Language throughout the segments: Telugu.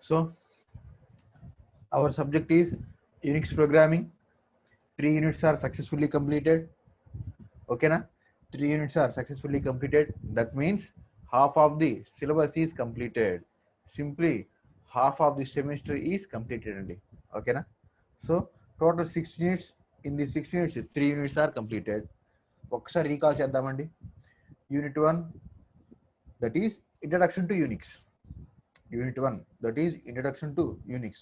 So our subject is Unix programming. 3 units are successfully completed. Okay, na? 3 units are successfully completed. That means half of the syllabus is completed. Simply half of the semester is completed only. Okay, na? So total 6 units. In the 6 units, 3 units are completed. ఒకసారి రీకాల్ చేద్దామండి. Unit 1, that is introduction to Unix. Unit 1, that is introduction to Unix.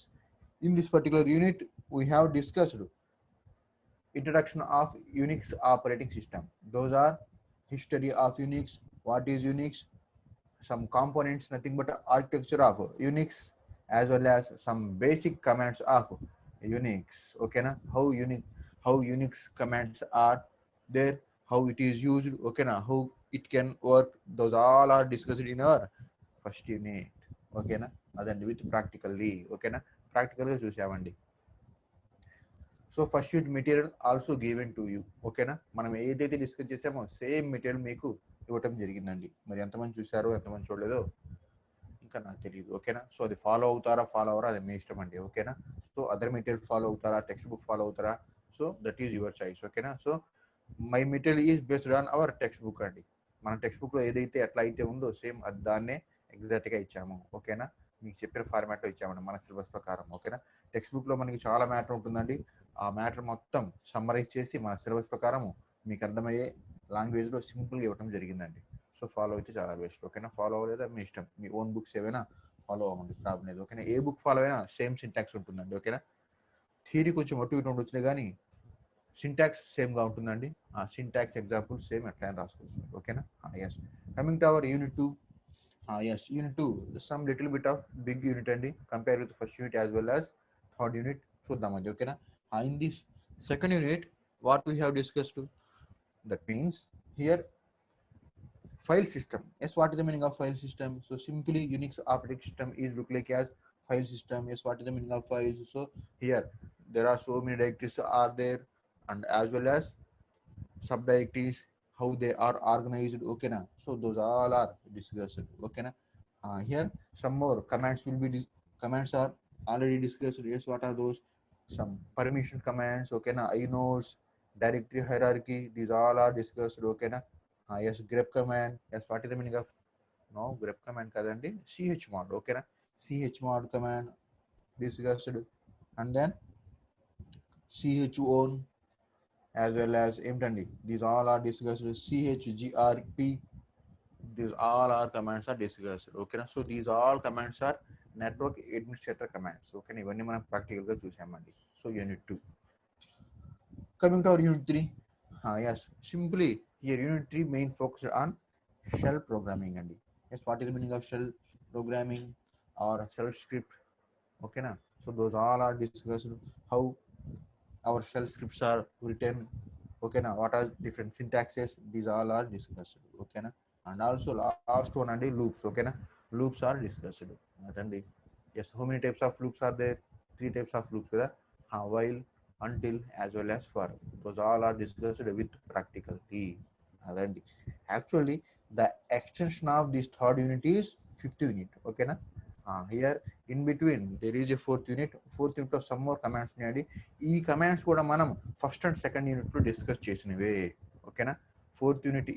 In this particular unit, we have discussed introduction of Unix operating system. Those are history of Unix, what is Unix, some components, nothing but architecture of Unix, as well as some basic commands of Unix. Okay, na? How Unix commands are there, how it is used, okay, na? How it can work. Those all are discussed in our first unit. Okay, na? Adan with practically. Okay, na? Practically చూసామండి. So first unit material also given to you. ఓకేనా, మనం ఏదైతే డిస్కస్ చేసామో సేమ్ మెటీరియల్ మీకు ఇవ్వటం జరిగిందండి. మరి ఎంతమంది చూసారో ఎంతమంది చూడలేదో ఇంకా నాకు తెలియదు. ఓకేనా, సో అది ఫాలో అవుతారా ఫాలో అవరా అది మీ ఇష్టం అండి. ఓకేనా, సో అదర్ మెటీరియల్ ఫాలో అవుతారా, టెక్స్ట్ బుక్ ఫాలో అవుతారా, so that is your choice. ఓకేనా, so my material is based on our textbook అండి. మన టెక్స్ట్ బుక్లో ఏదైతే ఎట్లా అయితే ఉందో సేమ్ అది దాన్నే ఎగ్జాక్ట్గా ఇచ్చాము. ఓకేనా, మీకు చెప్పిన ఫార్మాట్లో ఇచ్చామండి మన సిలబస్ ప్రకారం. ఓకేనా, టెక్స్ట్ బుక్లో మనకి చాలా మ్యాటర్ ఉంటుందండి. ఆ మ్యాటర్ మొత్తం సమ్మరైజ్ చేసి మన సిలబస్ ప్రకారం మీకు అర్థమయ్యే లాంగ్వేజ్లో సింపుల్గా ఇవ్వడం జరిగిందండి. సో ఫాలో అయితే చాలా బెస్ట్. ఓకేనా, ఫాలో అవ్వలేదా మీ ఇష్టం, మీ ఓన్ బుక్స్ ఏవైనా ఫాలో అవ్వండి, ప్రాబ్లం లేదు. ఓకేనా, ఏ బుక్ ఫాలో అయినా సేమ్ సింటాక్స్ ఉంటుందండి. ఓకేనా, థియరీ కొంచెం అటు ఇటు ఉండొచ్చులే కానీ సింటాక్స్ సేమ్గా ఉంటుందండి. ఆ సింటాక్స్ ఎగ్జాంపుల్ సేమ్ ఎట్లా అని రాసుకోవచ్చు. ఓకేనా, yes. Coming to our unit 2. Yes, unit 2, some little bit of big unit అండి, compare with first unit as well as third unit చూద్దామండి. ఓకేనా, in this second unit what we have discussed, that means here file system. Yes, what is the meaning of file system? So simply Unix operating system is look like as file system. Yes, what is the meaning of files? So here there are so many directories are there, and as well as subdirectories, how they are organized. Okay na, so those all are discussed. Okay na, here some more commands will be commands are already discussed. Yes, what are those? Some permission commands. Okay na, inodes, directory hierarchy, these all are discussed. Okay na, yes, grep command. Yes, what is the meaning of, no, grep command kadandi, chmod. Okay na, chmod command discussed. And then chown as well as mtnd, these all are discussed. chgrp, these all are commands are discussed. Okay, so these all commands are network administrator commands. Okay, ఇవన్నీ మనం ప్రాక్టికల్ గా చూసామండి. So unit 2. Coming to our unit 3. Yes, simply here unit 3 main focus on shell programming అండి. Yes, what is the meaning of shell programming or shell script? Okay na, so those all are discussed. How our shell scripts are written. Okay na, what are different syntaxes, these all are discussed. Okay na, and also last one and loops. Okay na, loops are discussed. And yes, how many types of loops are there? 3 types of loops kada, while, until, as well as for. Those all are discussed with practically. And actually the extension of this third unit is 5th unit. Okay na, here in between there is a 4th unit. 4th unit of some more commands ఉన్నాయండి. ఈ కమాండ్స్ కూడా మనం ఫస్ట్ అండ్ సెకండ్ యూనిట్ లో డిస్కస్ చేసినవే. ఓకేనా, fourth unit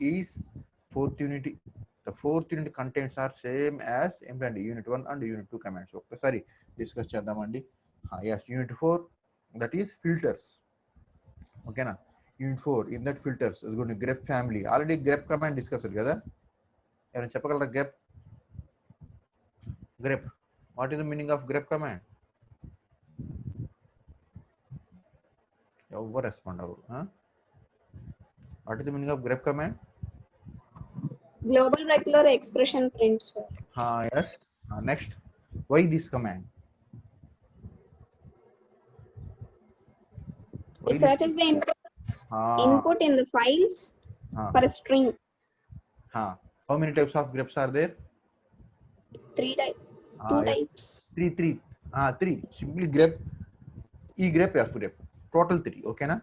the fourth unit contents are same as ఏంటండి యూనిట్ 1 అండ్ యూనిట్ 2 కమాండ్స్. ఒక్కసారి డిస్కస్ చేద్దామండి. Yes, unit 4, that is filters. ఓకేనా, యూనిట్ 4 ఇన్ దట్ ఫిల్టర్స్ ఇదిగోండి grep family. Already grep command discuss కదా, ఎవరైనా చెప్పగలరా? grep, what is the meaning of grep command? ఎవరు రెస్పాండ్ అవ్వరు. What is the meaning of grep command? Global regular expression print, sir. Yes. Next, why this command? It searches the input in the files for a string. How many types of greps are there? 3 types. 2 types. Three. Simply grep, e grep, f grep, total 3. ఓకేనా,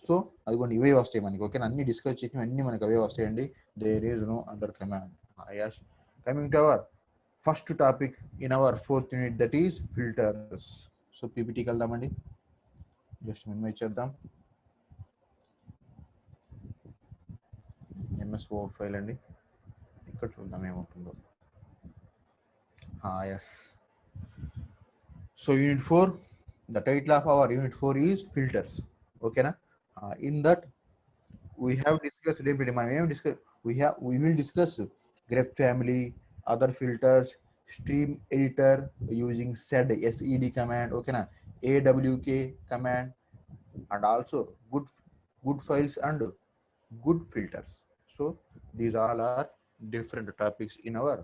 సో అదిగోండి ఇవే వస్తాయి మనకి. ఓకేనా, అన్ని డిస్కస్ చేసినవి అన్ని మనకి అవే వస్తాయండి. There is no other command. yes, coming to our first topic in our fourth unit, that is filters. So పీపీటీకి వెళ్దామండి, జస్ట్ మినిమైజ్ చేద్దాం. ఎంఎస్ వర్డ్ ఫైల్ అండి, ఇక్కడ చూద్దాం ఏముంటుందో. Yes. So unit 4, the title of our unit 4 is filters. Okay na? In that we have discussed, we will discuss grep family, other filters, stream editor using sed command, okay na, awk command, and also good files and good filters. So these all are different topics in our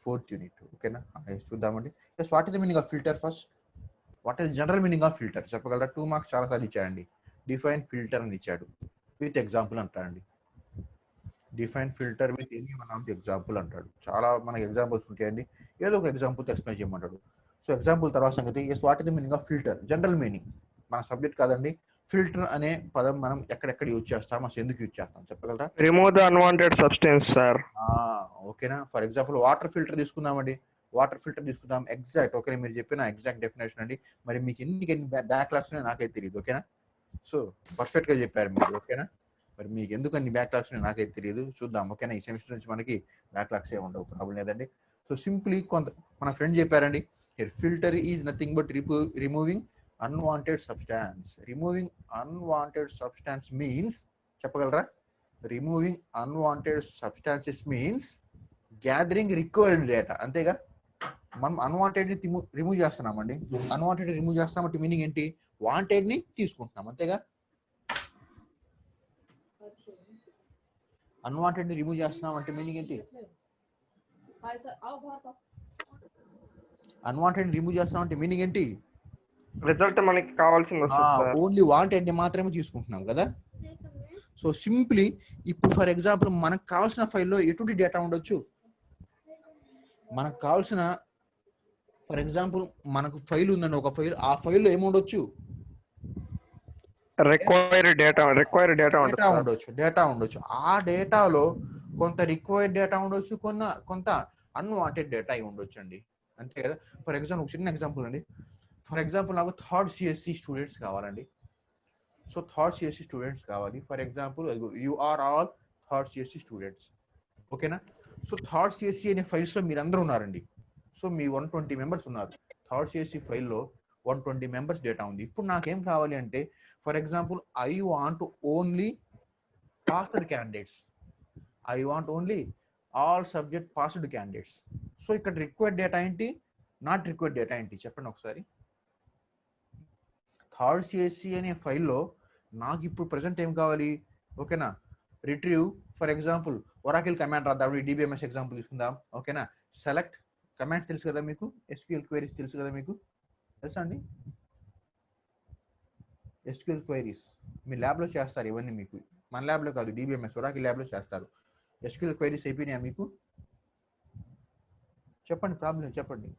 fourth unit. Okay na? చూద్దామండి. Yes, what is the meaning of filter first? What is general meaning of filter చెప్పగలరా? 2 మార్క్స్ చాలా సార్లు ఇచ్చాయండి. డిఫైన్ ఫిల్టర్ అని ఇచ్చాడు, విత్ ఎగ్జాంపుల్ అంటాడండి. Define filter with any one of the example అంటాడు. చాలా మనకి ఎగ్జాంపుల్స్ ఉంటాయండి, ఏదో ఒక ఎగ్జాంపుల్తో ఎక్స్ప్లెయిన్ చేయమంటాడు. సో ఎగ్జాంపుల్ తర్వాత సంగతి. Yes, what is the meaning of filter? General meaning, మన సబ్జెక్ట్ కాదండి. ఫిల్టర్ అనే పదం మనం ఎక్కడెక్కడ యూజ్ చేస్తాం, అసలు ఎందుకు యూజ్ చేస్తాం చెప్పగలరా? Remove the unwanted substance sir. ఓకేనా. ఫర్ ఎగ్జాంపుల్ వాటర్ ఫిల్టర్ తీసుకుందామండి, వాటర్ ఫిల్టర్ తీసుకుందాం. ఎగ్జాక్ట్, ఓకే, మీరు చెప్పిన ఎగ్జాక్ట్ డెఫినేషన్ అండి. మరి మీకు ఎన్ని బ్యాక్లాగ్స్ ఉన్నాయో నాకైతే తెలియదు. ఓకేనా. సో పర్ఫెక్ట్ గా చెప్పారు మీరు. ఓకేనా. మరి మీకు ఎందుకు అన్ని బ్యాక్లాగ్స్ ఉన్నాయో నాకైతే తెలియదు. చూద్దాం. ఓకేనా. ఈ సెమిస్టర్ నుంచి మనకి బ్యాక్లాగ్స్ ఏ ఉండవు, ప్రాబ్లం లేదండి. సో సింప్లీ మన ఫ్రెండ్ చెప్పారండి, filter is nothing but removing unwanted substance. Removing unwanted substance means చెప్పగలరా? Removing unwanted substances means gathering required data. అంతేగా, మనం అన్వాంటెడ్ ని రిమూవ్ చేస్తున్నామండి. అన్వాంటెడ్ రిమూవ్ చేస్తామంటే మీనింగ్ ఏంటి? వాంటెడ్ ని తీసుకుంటున్నాం. అంతేగా, అన్వాంటెడ్ ని రిమూవ్ చేస్తున్నాం అంటే మీనింగ్ ఏంటి? అన్వాంటెడ్ రిమూవ్ చేస్తున్నాం అంటే మీనింగ్ ఏంటి? రిజల్ట్ మనకి కావాల్సింది ఓన్లీ వాంటెడ్ ని మాత్రమే తీసుకుంటున్నాం కదా. సో సింప్లీ ఇప్పుడు ఫర్ ఎగ్జాంపుల్ మనకు కావాల్సిన ఫైల్లో ఎటువంటి డేటా ఉండొచ్చు? మనకు కావాల్సిన, ఫర్ ఎగ్జాంపుల్ మనకు ఫైల్ ఉందండి, ఒక ఫైల్, ఆ ఫైల్లో ఏముండొచ్చు? రిక్వైర్డ్ డేటా ఉండొచ్చు. డేటా ఉండొచ్చు. ఆ డేటాలో కొంత రిక్వైర్డ్ డేటా ఉండొచ్చు, కొంత అన్వాంటెడ్ డేటా ఉండొచ్చు అండి. అంతే కదా. ఫర్ ఎగ్జాంపుల్ ఒక చిన్న ఎగ్జాంపుల్ అండి. ఫర్ ఎగ్జాంపుల్ నాకు థర్డ్ సిఎస్సి స్టూడెంట్స్ కావాలండి. సో థర్డ్ సిఎస్సి స్టూడెంట్స్ కావాలి. For example you are all third CSC students. ఓకేనా. సో థర్డ్ సిఎస్సి అనే ఫైల్స్ లో మీరు అందరూ ఉన్నారండి. సో మీ 120 మెంబర్స్ ఉన్నారు. థర్డ్ సిఎస్సి ఫైల్లో 120 మెంబర్స్ డేటా ఉంది. ఇప్పుడు నాకేం కావాలి అంటే, for example I want only passed candidates. I want only all subject passed candidates. So ఇక్కడ రిక్వైర్డ్ డేటా ఏంటి, నాట్ రిక్వైర్డ్ డేటా ఏంటి చెప్పండి ఒకసారి. థర్డ్ సిఎస్సి అనే ఫైల్లో నాకు ఇప్పుడు ప్రజెంట్ ఏం కావాలి? ఓకేనా. Retrieve, for example Oracle command రాద్దాం, డిబిఎంఎస్ ఎగ్జాంపుల్ తీసుకుందాం. ఓకేనా. సెలెక్ట్ కమాండ్స్ తెలుసు కదా మీకు, ఎస్క్యూఎల్ క్వైరీస్ తెలుసు కదా మీకు, తెలుసా అండి? ఎస్క్యూఎల్ క్వైరీస్ మీ ల్యాబ్లో చేస్తారు. ఇవన్నీ మీకు మన ల్యాబ్లో కాదు, డిబిఎంఎస్ ఒరాకిల్ ల్యాబ్లో చేస్తారు. ఎస్క్యూఎల్ క్వైరీస్ అయిపోయినాయా మీకు? చెప్పండి, ప్రాబ్లం చెప్పండి.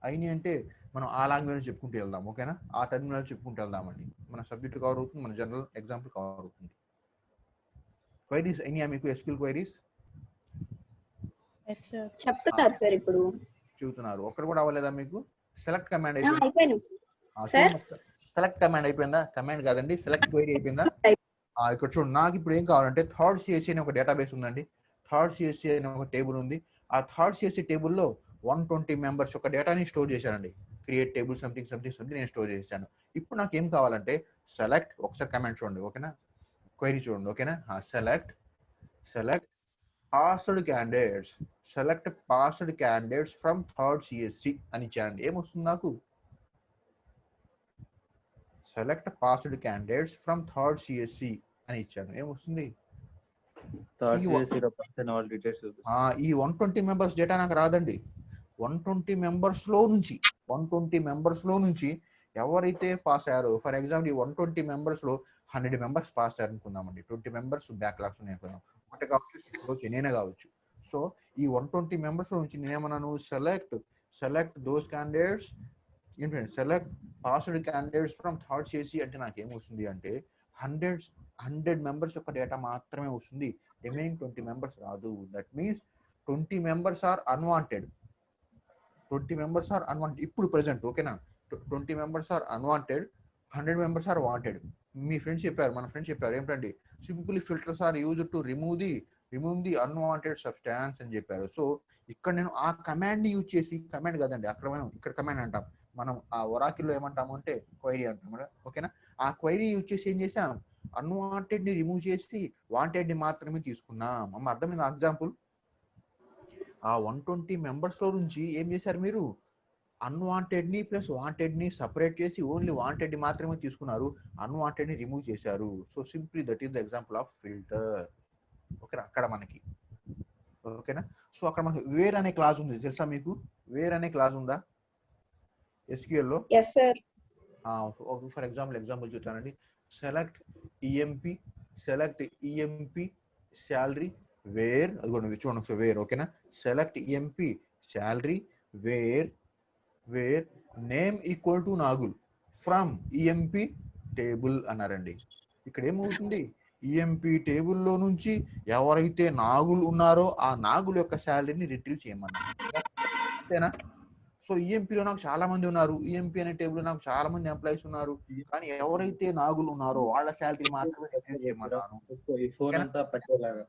అయినాయి అంటే మనం ఆ లాంగ్వేజ్ చెప్పుకుంటూ వెళ్దాం. ఓకేనా. ఆ టర్మినాలజీ చెప్పుకుంటూ వెళ్దామండి. మన సబ్జెక్ట్ కవర్ అవుతుంది, మన జనరల్ ఎగ్జాంపుల్ కవర్ అవుతుంది. క్వైరీస్ అయినాయా మీకు? ఎస్క్యూఎల్ క్వైరీస్ చెప్తున్నారు సార్, ఇప్పుడు చెబుతున్నారు. ఒక్కరు కూడా అవ్వలేదా మీకు? సెలెక్ట్ కమాండ్ అయిపోయింది. సెలెక్ట్ కమాండ్ అయిపోయిందా? కమాండ్ కాదండి, సెలెక్ట్ క్వైరీ అయిపోయిందా? ఇక్కడ చూడు, నాకు ఇప్పుడు ఏం కావాలంటే థర్డ్ సిఎస్సి అనే ఒక డేటాబేస్ ఉందండి. థర్డ్ సిఎస్సి అనే ఒక టేబుల్ ఉంది. ఆ థర్డ్ సిఎస్సి టేబుల్లో 120 మెంబర్స్ యొక్క డేటాని స్టోర్ చేశానండి. క్రియేట్ టేబుల్ సంథింగ్ నేను స్టోర్ చేశాను. ఇప్పుడు నాకు ఏం కావాలంటే సెలెక్ట్, ఒకసారి కమాండ్ చూడండి. ఓకేనా. క్వైరీ చూడండి. ఓకేనా. Select passed candidates, select passed candidates from third CSC అని ఇచ్చానండి. ఏమొస్తుంది నాకు? Select passed candidates from third CSC అని ఇచ్చాను. ఏమొస్తుంది? ఈ 120 మెంబర్స్ డేటా నాకు రాదండి. 120 మెంబర్స్ లో నుంచి ఎవరైతే పాస్ అయ్యారో, ఫర్ ఎగ్జాంపుల్ ఈ 120 మెంబర్స్ లో 100 మెంబర్స్ పాస్ అయ్యారు అనుకుందామండి. 20 మెంబర్స్ బ్యాక్లాగ్స్ ఉన్నాయి అనుకుందాం. ఒకటి కావచ్చు, కావచ్చు, నేనే కావచ్చు. సో ఈ 120 మెంబర్స్ లో నుంచి నేనేమన్నాను? సెలెక్ట్ దోస్ క్యాండిడేట్స్, ఏంటంటే select passed candidates from third CSC అంటే నాకు ఏమొస్తుంది అంటే 100 మెంబర్స్ యొక్క డేటా మాత్రమే వస్తుంది. రిమైనింగ్ 20 మెంబర్స్ రాదు. That means 20 members are unwanted. 20 members are unwanted. ఇప్పుడు present, ఓకేనా? 20 members are unwanted, 100 members are wanted. మీ ఫ్రెండ్స్ చెప్పారు, మన ఫ్రెండ్స్ చెప్పారు ఏంటండి, simply filters are used to remove the unwanted substance అని చెప్పారు. సో ఇక్కడ నేను ఆ కమాండ్ ని యూజ్ చేసి, కమాండ్ కదండి అక్కడ మనం ఇక్కడ కమాండ్ అంటాం, మనం ఆ ఒరాకిల్లో ఏమంటాము అంటే క్వైరీ అంటాం కదా, ఓకేనా? ఆ క్వైరీ యూజ్ చేసి ఏం చేసాం, అన్వాంటెడ్ ని రిమూవ్ చేసి వాంటెడ్ ని మాత్రమే తీసుకున్నాం. అమ్మ అర్థమైంది ఎగ్జాంపుల్? ఆ 120 మెంబర్స్ లో నుంచి ఏం చేశారు మీరు, అన్వాంటెడ్ ని ప్లస్ వాంటెడ్ ని సపరేట్ చేసి ఓన్లీ వాంటెడ్ ని మాత్రమే తీసుకున్నారు, అన్వాంటెడ్ ని రిమూవ్ చేశారు. So simply that is the example of filter. ఓకేనా? అక్కడ మనకి, ఓకేనా? సో అక్కడ మనకి వేర్ అనే క్లాస్ ఉంది, తెలుసా మీకు? వేర్ అనే క్లాస్ ఉందా SQL లో? yes sir. ఫర్ ఎగ్జాంపుల్ చూస్తానండి. సెలెక్ట్ ఈఎంపి శాలరీ వేర్, అదిగోండి చూడండి వేర్, ఓకేనా? Select EMP salary where name equal to Nagul from EMP table అన్నారండి. ఇక్కడ ఏమవుతుంది, ఈఎంపి టేబుల్లో నుంచి ఎవరైతే నాగుల్ ఉన్నారో ఆ నాగుల్ యొక్క శాలరీని రిట్రీవ్ చేయమన్నారు, అంతేనా? సో ఈఎంపీలో నాకు చాలా మంది ఉన్నారు, ఈఎంపీ అనే టేబుల్ నాకు చాలా మంది ఎంప్లాయీస్ ఉన్నారు, కానీ ఎవరైతే నాగులు ఉన్నారో వాళ్ళ శాలరీ మాత్రమే రిట్రీవ్ చేయమన్నాను. ఈ ఫోన్ అంతా పట్టేలాగా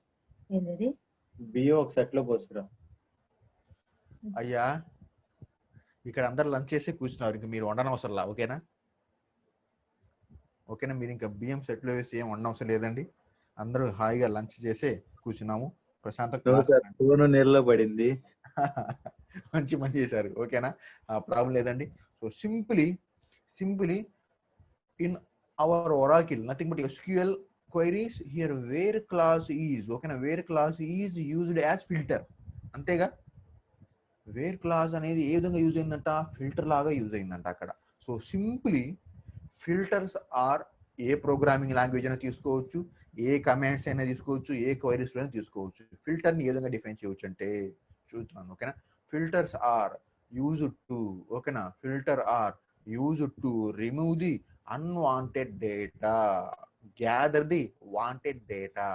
బియ్యం ఒక సెట్ లో పోసురా. అయ్యా ఇక్కడ అందరు లంచ్ చేసి కూర్చున్నారు, ఇంకా మీరు వండనవసరంలా, ఓకేనా? మీరు ఇంకా బియ్యం సెట్లో వేసి ఏం వండనవసరం లేదండి, అందరూ హాయిగా లంచ్ చేసే కూర్చున్నాము ప్రశాంతంగా. ఫోన్ నీళ్ళలో పడింది. మంచి పని చేశారు, ఓకేనా? ప్రాబ్లం లేదండి. So simply in our Oracle nothing but SQL queries here where clause is, ఓకేనా? Where clause is used as filter, అంతేగా? వేర్ క్లాస్ అనేది ఏ విధంగా యూజ్ అయిందంట, ఫిల్టర్ లాగా యూజ్ అయిందంట అక్కడ. సో సింప్లీ ఫిల్టర్స్ ఆర్ ఏ ప్రోగ్రామింగ్ లాంగ్వేజ్ అయినా తీసుకోవచ్చు, ఏ కమాండ్స్ అయినా తీసుకోవచ్చు, ఏ క్వైరీస్ అయినా తీసుకోవచ్చు. ఫిల్టర్ ని ఏ విధంగా డిఫైన్ చేయవచ్చు అంటే చూస్తున్నాను, ఓకేనా? ఫిల్టర్స్ ఆర్ యూజ్డ్ టు, ఓకేనా? Filter are used to remove the unwanted data, gather the wanted data,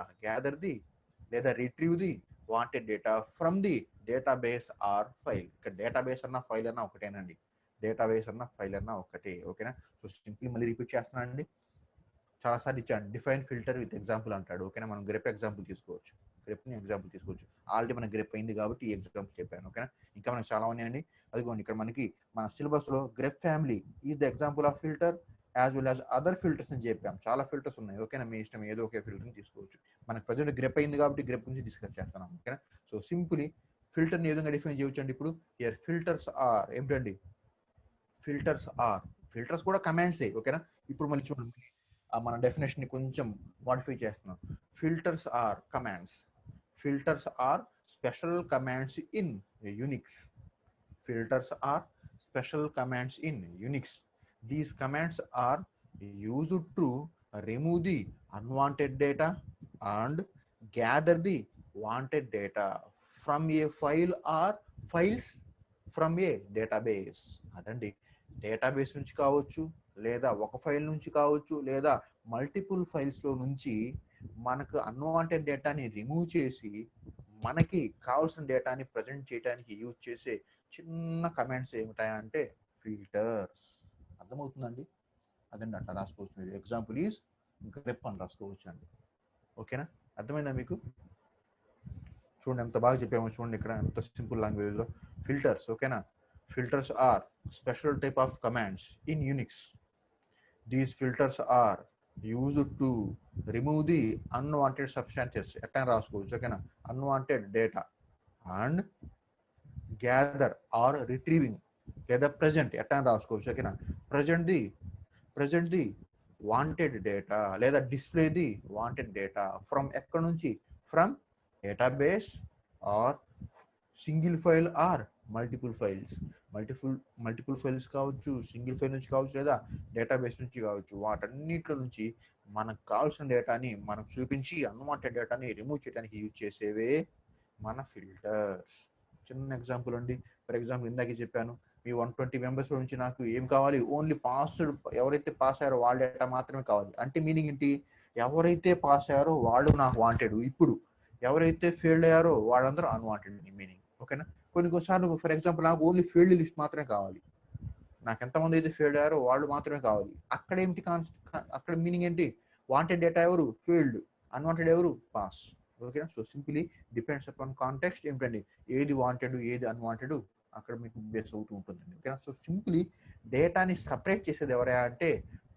లేదా retrieve the wanted data from the database or file. ఇక్కడ డేటాబేస్ అన్న ఫైల్ అన్న ఒకటేనండి, డేటాబేస్ అన్న ఫైల్ అన్న ఒకటే, ఓకేనా? సో సింప్లీ మళ్ళీ రిపీట్ చేస్తున్నానండి, చాలాసార్లు ఇచ్చాను. డిఫైన్ ఫిల్టర్ విత్ ఎగ్జాంపుల్ అంటాడు, ఓకేనా? మనం గ్రెప్ ఎగ్జాంపుల్ తీసుకోవచ్చు, ఆల్రెడీ మన గ్రెప్ అయింది కాబట్టి ఈ ఎగ్జాంపుల్ చెప్పాను, ఓకేనా? ఇంకా మనకు చాలా ఉన్నాయండి. అదిగోండి ఇక్కడ మనకి మన సిలబస్ లో grep family is the example of filter as well as other filters అని చెప్పాం. చాలా ఫిల్టర్స్ ఉన్నాయి, ఓకేనా? మీ ఇష్టం ఏదో ఒక ఫిల్టర్ని తీసుకోవచ్చు. మనకు ప్రజెంట్ గ్రెప్ అయింది కాబట్టి గ్రెప్ గురించి డిస్కస్ చేస్తున్నాం, ఓకేనా? సో సింపుల్లీ ఫిల్టర్ని ఏ విధంగా డిఫైన్ చేయవచ్చు అండి. ఇప్పుడు హియర్ ఫిల్టర్స్ ఆర్ ఏమిటండి, ఫిల్టర్స్ కూడా కమాండ్సే, ఓకేనా? ఇప్పుడు మళ్ళీ చూడండి, మన డెఫినేషన్ ని కొంచెం మాడిఫై చేస్తున్నాం. Filters are commands, filters are special commands in Unix, filters are special commands in Unix. These commands are used to remove the unwanted data and gather the wanted data from a file or files from a database. అదండి, డేటాబేస్ నుంచి కావచ్చు, లేదా ఒక ఫైల్ నుంచి కావచ్చు, లేదా మల్టిపుల్ ఫైల్స్ లో నుంచి మనకు అన్వాంటెడ్ డేటాని రిమూవ్ చేసి మనకి కావాల్సిన డేటాని ప్రజెంట్ చేయడానికి యూజ్ చేసే చిన్న కమాండ్స్ ఏమిటాయంటే ఫిల్టర్స్. అర్థమవుతుందండి? అదండి, అట్లా రాసుకోవచ్చు. ఎగ్జాంపుల్ ఈజ్ గ్రెప్ అని రాసుకోవచ్చు అండి, ఓకేనా? అర్థమైందా మీకు? చూడండి ఎంత బాగా చెప్పామో, చూడండి ఇక్కడ ఎంత సింపుల్ లాంగ్వేజ్ లో ఫిల్టర్స్, ఓకేనా? Filters are special type of commands in Unix. These filters are used to remove the unwanted substances, ఎట్లా రాసుకోవచ్చు, ఓకేనా? Unwanted data and gather or retrieving, లేదా ప్రజెంట్ ఎట్లా రాసుకోవచ్చు, ఓకేనా? ప్రజెంట్ ది వాంటెడ్ డేటా, లేదా display the wanted data from ఎక్కడ నుంచి, from database or single file or multiple files. Multiple files కావచ్చు, సింగిల్ ఫైల్ నుంచి కావచ్చు, లేదా డేటాబేస్ నుంచి కావచ్చు. వాటన్నిటిలో నుంచి మనకు కావాల్సిన డేటాని మనకు చూపించి అన్వాంటెడ్ డేటాని రిమూవ్ చేయడానికి యూజ్ చేసేవే మన ఫిల్టర్స్. చిన్న ఎగ్జాంపుల్ అండి. ఫర్ ఎగ్జాంపుల్ ఇందాకే చెప్పాను, మీ 120 మెంబర్స్ నుంచి నాకు ఏం కావాలి, ఓన్లీ ఎవరైతే పాస్ అయ్యారో వాళ్ళ డేటా మాత్రమే కావాలి. అంటే మీనింగ్ ఏంటి, ఎవరైతే పాస్ అయ్యారో వాళ్ళు నాకు వాంటెడ్. ఇప్పుడు ఎవరైతే ఫెయిల్డ్ అయ్యారో వాళ్ళందరూ అన్వాంటెడ్ మీనింగ్. ఓకేనా? కొన్నిసార్లు ఫర్ ఎగ్జాంపుల్ నాకు ఓన్లీ ఫెయిల్డ్ లిస్ట్ మాత్రమే కావాలి, నాకు ఎంతమంది అయితే ఫెయిల్డ్ అయ్యారో వాళ్ళు మాత్రమే కావాలి. అక్కడ ఏంటి అక్కడ మీనింగ్ ఏంటి? వాంటెడ్ డేటా ఎవరు? ఫెయిల్డ్, అన్వాంటెడ్ ఎవరు? పాస్. ఓకేనా? So simply depends upon context ఏంటండి, ఏది వాంటెడ్ ఏది అన్వాంటెడ్ అక్కడ మీకు బేస్ అవుతూ ఉంటుందండి. ఓకేనా? సో సింప్లీ డేటాని సపరేట్ చేసేది ఎవరా అంటే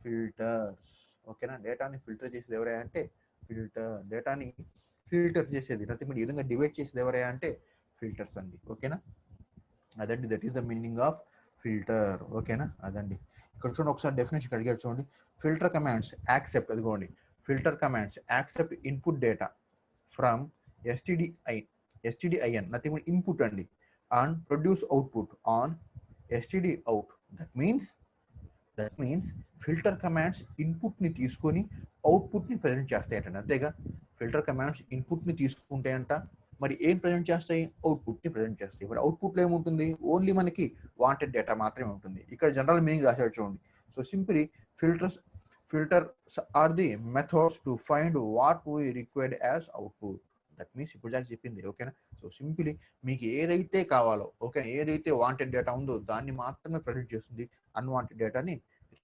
ఫిల్టర్స్. ఓకేనా? డేటాని ఫిల్టర్ చేసేది ఎవరా అంటే ఫిల్టర్. డేటాని ఫిల్టర్ చేసేది నథింగ్ బట్ ఈ విధంగా డివైడ్ చేసేది ఎవరా అంటే ఫిల్టర్స్ అండి. ఓకేనా? అదండి, that is the meaning of filter. ఓకేనా? అదండి. ఇక్కడ చూడండి ఒకసారి డెఫినేషన్ అడిగారు చూడండి. ఫిల్టర్ కమాండ్స్ యాక్సెప్ట్, అదిగోండి filter commands accept input data from stdin nothing but input అండి, and produce output on std out. That means filter commands input ని తీసుకొని అవుట్పుట్ ని ప్రజెంట్ చేస్తాయంట. అంతేగా, ఫిల్టర్ కమాండ్స్ ఇన్పుట్ ని తీసుకుంటాయంట, మరి ఏం ప్రజెంట్ చేస్తాయి? అవుట్పుట్ ని ప్రజెంట్ చేస్తాయి. మరి అవుట్పుట్ లో ఏముంటుంది? ఓన్లీ మనకి వాంటెడ్ డేటా మాత్రమే ఉంటుంది. ఇక్కడ జనరల్ మీనింగ్ రాశాడు చూడండి. So simply filters are the methods to find what we required as output. That means ఇప్పుడు దాకా చెప్పింది. ఓకేనా? సో సింప్లీ మీకు ఏదైతే కావాలో, ఓకే, ఏదైతే వాంటెడ్ డేటా ఉందో దాన్ని మాత్రమే ప్రొడ్యూస్ చేస్తుంది, అన్వాంటెడ్ డేటాని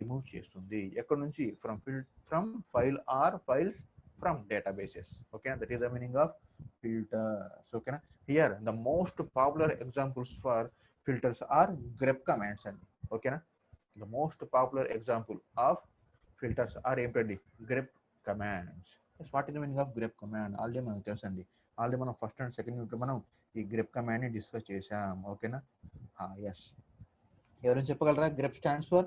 రిమూవ్ చేస్తుంది. ఎక్కడ నుంచి? From file or files from databases. ఓకేనా? That is the meaning of filters. Okay, here the most popular examples for filters are grep commands and okay, the most popular example of filters are ఏంటండి? grep commands. Yes, what is the meaning of grep command? Already మనకు తెలుసండి, ఆల్రెడీ మనం ఫస్ట్ అండ్ సెకండ్ యూనిట్ మనం ఈ grep command ని డిస్కస్ చేసాం. ఓకేనా? ఎస్, ఎవరైనా చెప్పగలరా? grep stands for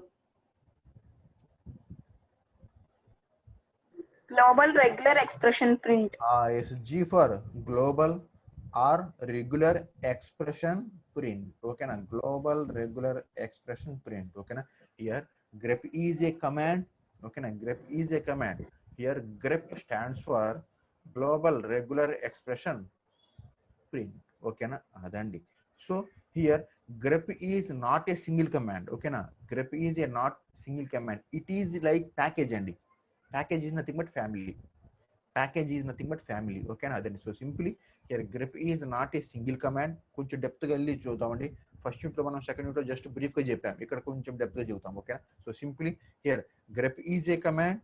Global regular expression print. yes, G for global or regular expression print. Okay na, global regular expression print. Okay na, here grep is a command. Okay na, grep is a command. Here grep stands for global regular expression print. Okay na, adandi. So here grep is not a single command. Okay na, grep is a not single command, it is like package andi. Package is nothing but family. Package is nothing but family. Okay na, అదండి. So simply here grep is not a single command. కొంచెం డెప్త్ గా వెళ్ళి చూద్దామండి. ఫస్ట్ యూనిట్ లో మనం సెకండ్ యూనిట్ లో జస్ట్ బ్రీఫ్ గా చెప్పాం, ఇక్కడ కొంచెం డెప్త్ గా చెబుతాం. ఓకేనా? So simply here grep is a command.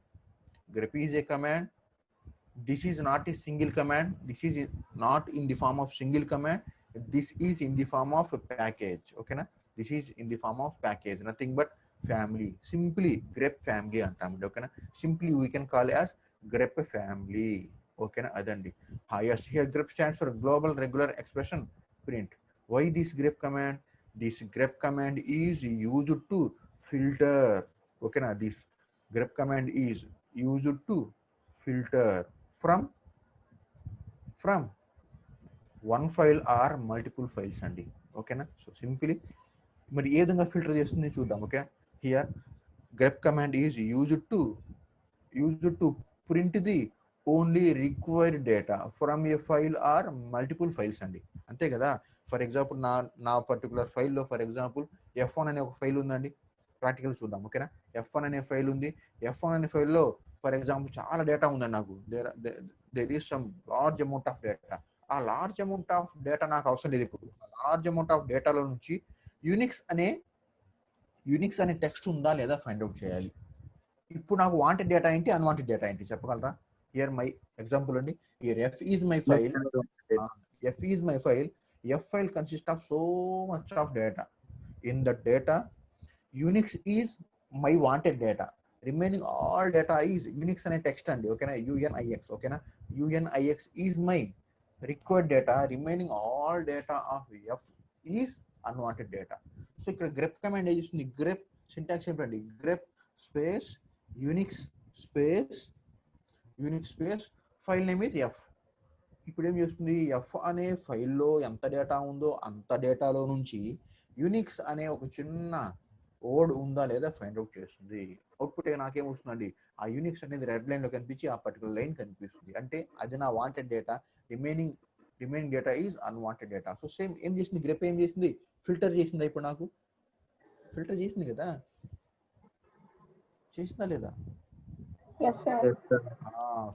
grep is a command. This is not a single command. This is not in the form of single command. This is in the form of package. ఓకేనా? This is in the form of package, nothing but family. Simply grep family అంటామండి. ఓకేనా? Simply we can call as grep family. ఓకేనా? అదండి. yes, here grep stands for global regular expression print. Why this grep command? This grep command is used to filter. Okay na, this grep command is used to filter from one file or multiple files అండి. ఓకేనా? సో సింప్లీ మరి ఏ విధంగా ఫిల్టర్ చేస్తుంది చూద్దాం. Okay, here grep command is used to print the only required data from a file or multiple files అండి. అంతే కదా? ఫర్ ఎగ్జాంపుల్ నా పర్టికులర్ ఫైల్లో ఫర్ ఎగ్జాంపుల్ F1 అనే ఒక ఫైల్ ఉందండి. ప్రాక్టికల్ చూద్దాం. ఓకేనా? F1 అనే ఫైల్ ఉంది. F1 అనే ఫైల్లో ఫర్ ఎగ్జాంపుల్ చాలా డేటా ఉందండి. నాకు there is some large amount of data. ఆ లార్జ్ అమౌంట్ ఆఫ్ డేటా నాకు అవసరం లేదు. ఇప్పుడు లార్జ్ అమౌంట్ ఆఫ్ డేటాలో నుంచి యూనిక్స్ అనే టెక్స్ట్ ఉందా లేదా ఫైండ్ అవుట్ చేయాలి. ఇప్పుడు నాకు వాంటెడ్ డేటా ఏంటి, అన్వాంటెడ్ డేటా ఏంటి చెప్పగలరా? Here my example only. Here F is my file. F is my file. F file consists of so much of data. In the data, Unix is my wanted data. Remaining all data is Unix and a text and okay na, UNIX. Okay na, UNIX is my required data. Remaining all data of F is unwanted data. So ఇక్కడ grep command ఏం grep syntax ఏంటండి? grep space Unix space file name is F. ఇప్పుడు ఏం చేస్తుంది? ఎఫ్ అనే ఫైల్లో ఎంత డేటా ఉందో అంత డేటాలో నుంచి యూనిక్స్ అనే ఒక చిన్న వర్డ్ ఉందా లేదా ఫైండ్ అవుట్ చేస్తుంది. అవుట్పుట్ నాకేం వస్తుందండి? ఆ యూనిక్స్ అనేది రెడ్ లైన్ లో కనిపించి ఆ పర్టికులర్ లైన్ కనిపిస్తుంది. అంటే అది నా wanted data. Remaining data is unwanted data. So same ఏం చేసింది గ్రెప్? ఏం చేసింది? ఫిల్టర్ చేసిందా? ఇప్పుడు నాకు ఫిల్టర్ చేసింది కదా? చేసిందా లేదా? Yes, sir. Yes, sir.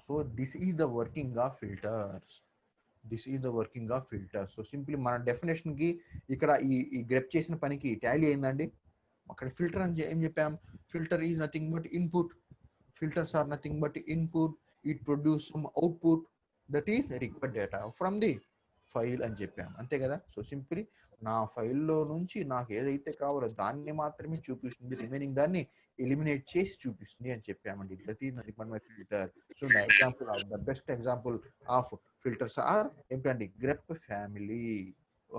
So this is the working of filters. This is the working of filter. So simply మన డెఫినేషన్ కి ఇక్కడ ఈ గ్రెప్ చేసిన పనికి టాలీ అయిందండి. అక్కడ ఫిల్టర్ అని ఏం చెప్పాం, filter is nothing but input, filters are nothing but input, it produce some output that is required data from the file అని చెప్పాం, అంతే కదా. సో సింప్లీ నా ఫైల్లో నుంచి నాకు ఏదైతే కావాలో దాన్ని మాత్రమే చూపిస్తుంది, రిమైనింగ్ దాన్ని ఎలిమినేట్ చేసి చూపిస్తుంది అని చెప్పామండి. That is nothing but my filter. So the example of the best example of filters are ఏంటండి, గ్రెప్ ఫ్యామిలీ.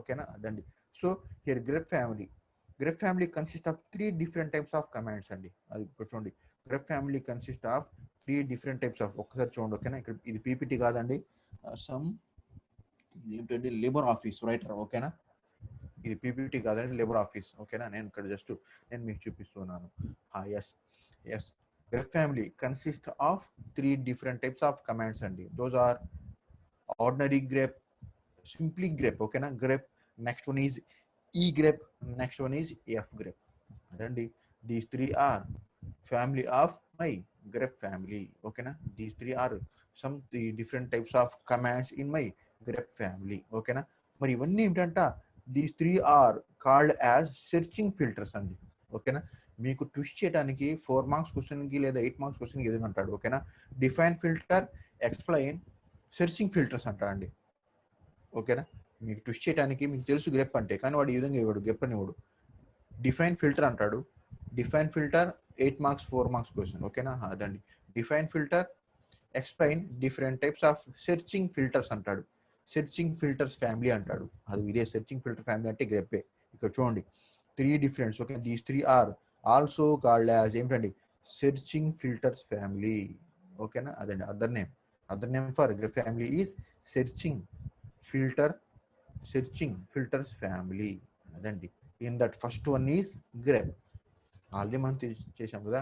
ఓకేనా, అదండి. So here grep family consist of 3 different types of commands అండి. అది ఇప్పుడు చూడండి, grep family consist of 3 different types of, ఒక్కసారి చూడండి. ఓకేనా, ఇక్కడ ఇది పీపీటీ కాదండి, సమ్ ఏంటండి లిబర్ ఆఫీస్ రైటర్. ఓకేనా, ఇది పీపీటీ కాదండి, లిబర్ ఆఫీస్. ఓకేనా, నేను ఇక్కడ జస్ట్ నేను మీకు చూపిస్తున్నాను. Yes yes, grep family consist of 3 different types of commands అండి. Those are ordinary grep, simply grep. ఓకేనా, grep. Next one is E grep, next one is F grep. అదండి, these 3 are family of my grep family. ఓకేనా, these 3 are some 3 different types of commands in my grep family. ఓకేనా, మరి ఇవన్నీ ఏంటంట, these 3 are called as searching filters అండి. ఓకేనా, మీకు ట్విస్ట్ చేయడానికి 4 marks క్వశ్చన్కి లేదా 8 marks క్వశ్చన్కి ఏదైనా అంటాడు. ఓకేనా, define filter, explain, searching filters అంటా అండి. ఓకేనా, మీకు ట్విస్ట్ చేయడానికి మీకు తెలుసు గ్రెప్ అంటే, కానీ వాడు ఈ విధంగా ఇవ్వడు, గ్రెప్ అని ఇవ్వడు. డిఫైన్ ఫిల్టర్ అంటాడు, define filter 8 marks 4 marks question. ఓకేనా, అదండి define filter. Explain different types of searching filters అంటాడు, సెర్చింగ్ ఫిల్టర్స్ ఫ్యామిలీ అంటాడు. అది ఇదే సెర్చింగ్ ఫిల్టర్ ఫ్యామిలీ అంటే గ్రెప్పే. ఇక్కడ చూడండి 3 different. Okay, these 3 are also called as ఏంటండి, సెర్చింగ్ ఫిల్టర్స్ ఫ్యామిలీ. ఓకేనా, అదండి other name for grep family is searching filters family. అదండి, in that first one is grep. Already మనం చేసాం కదా.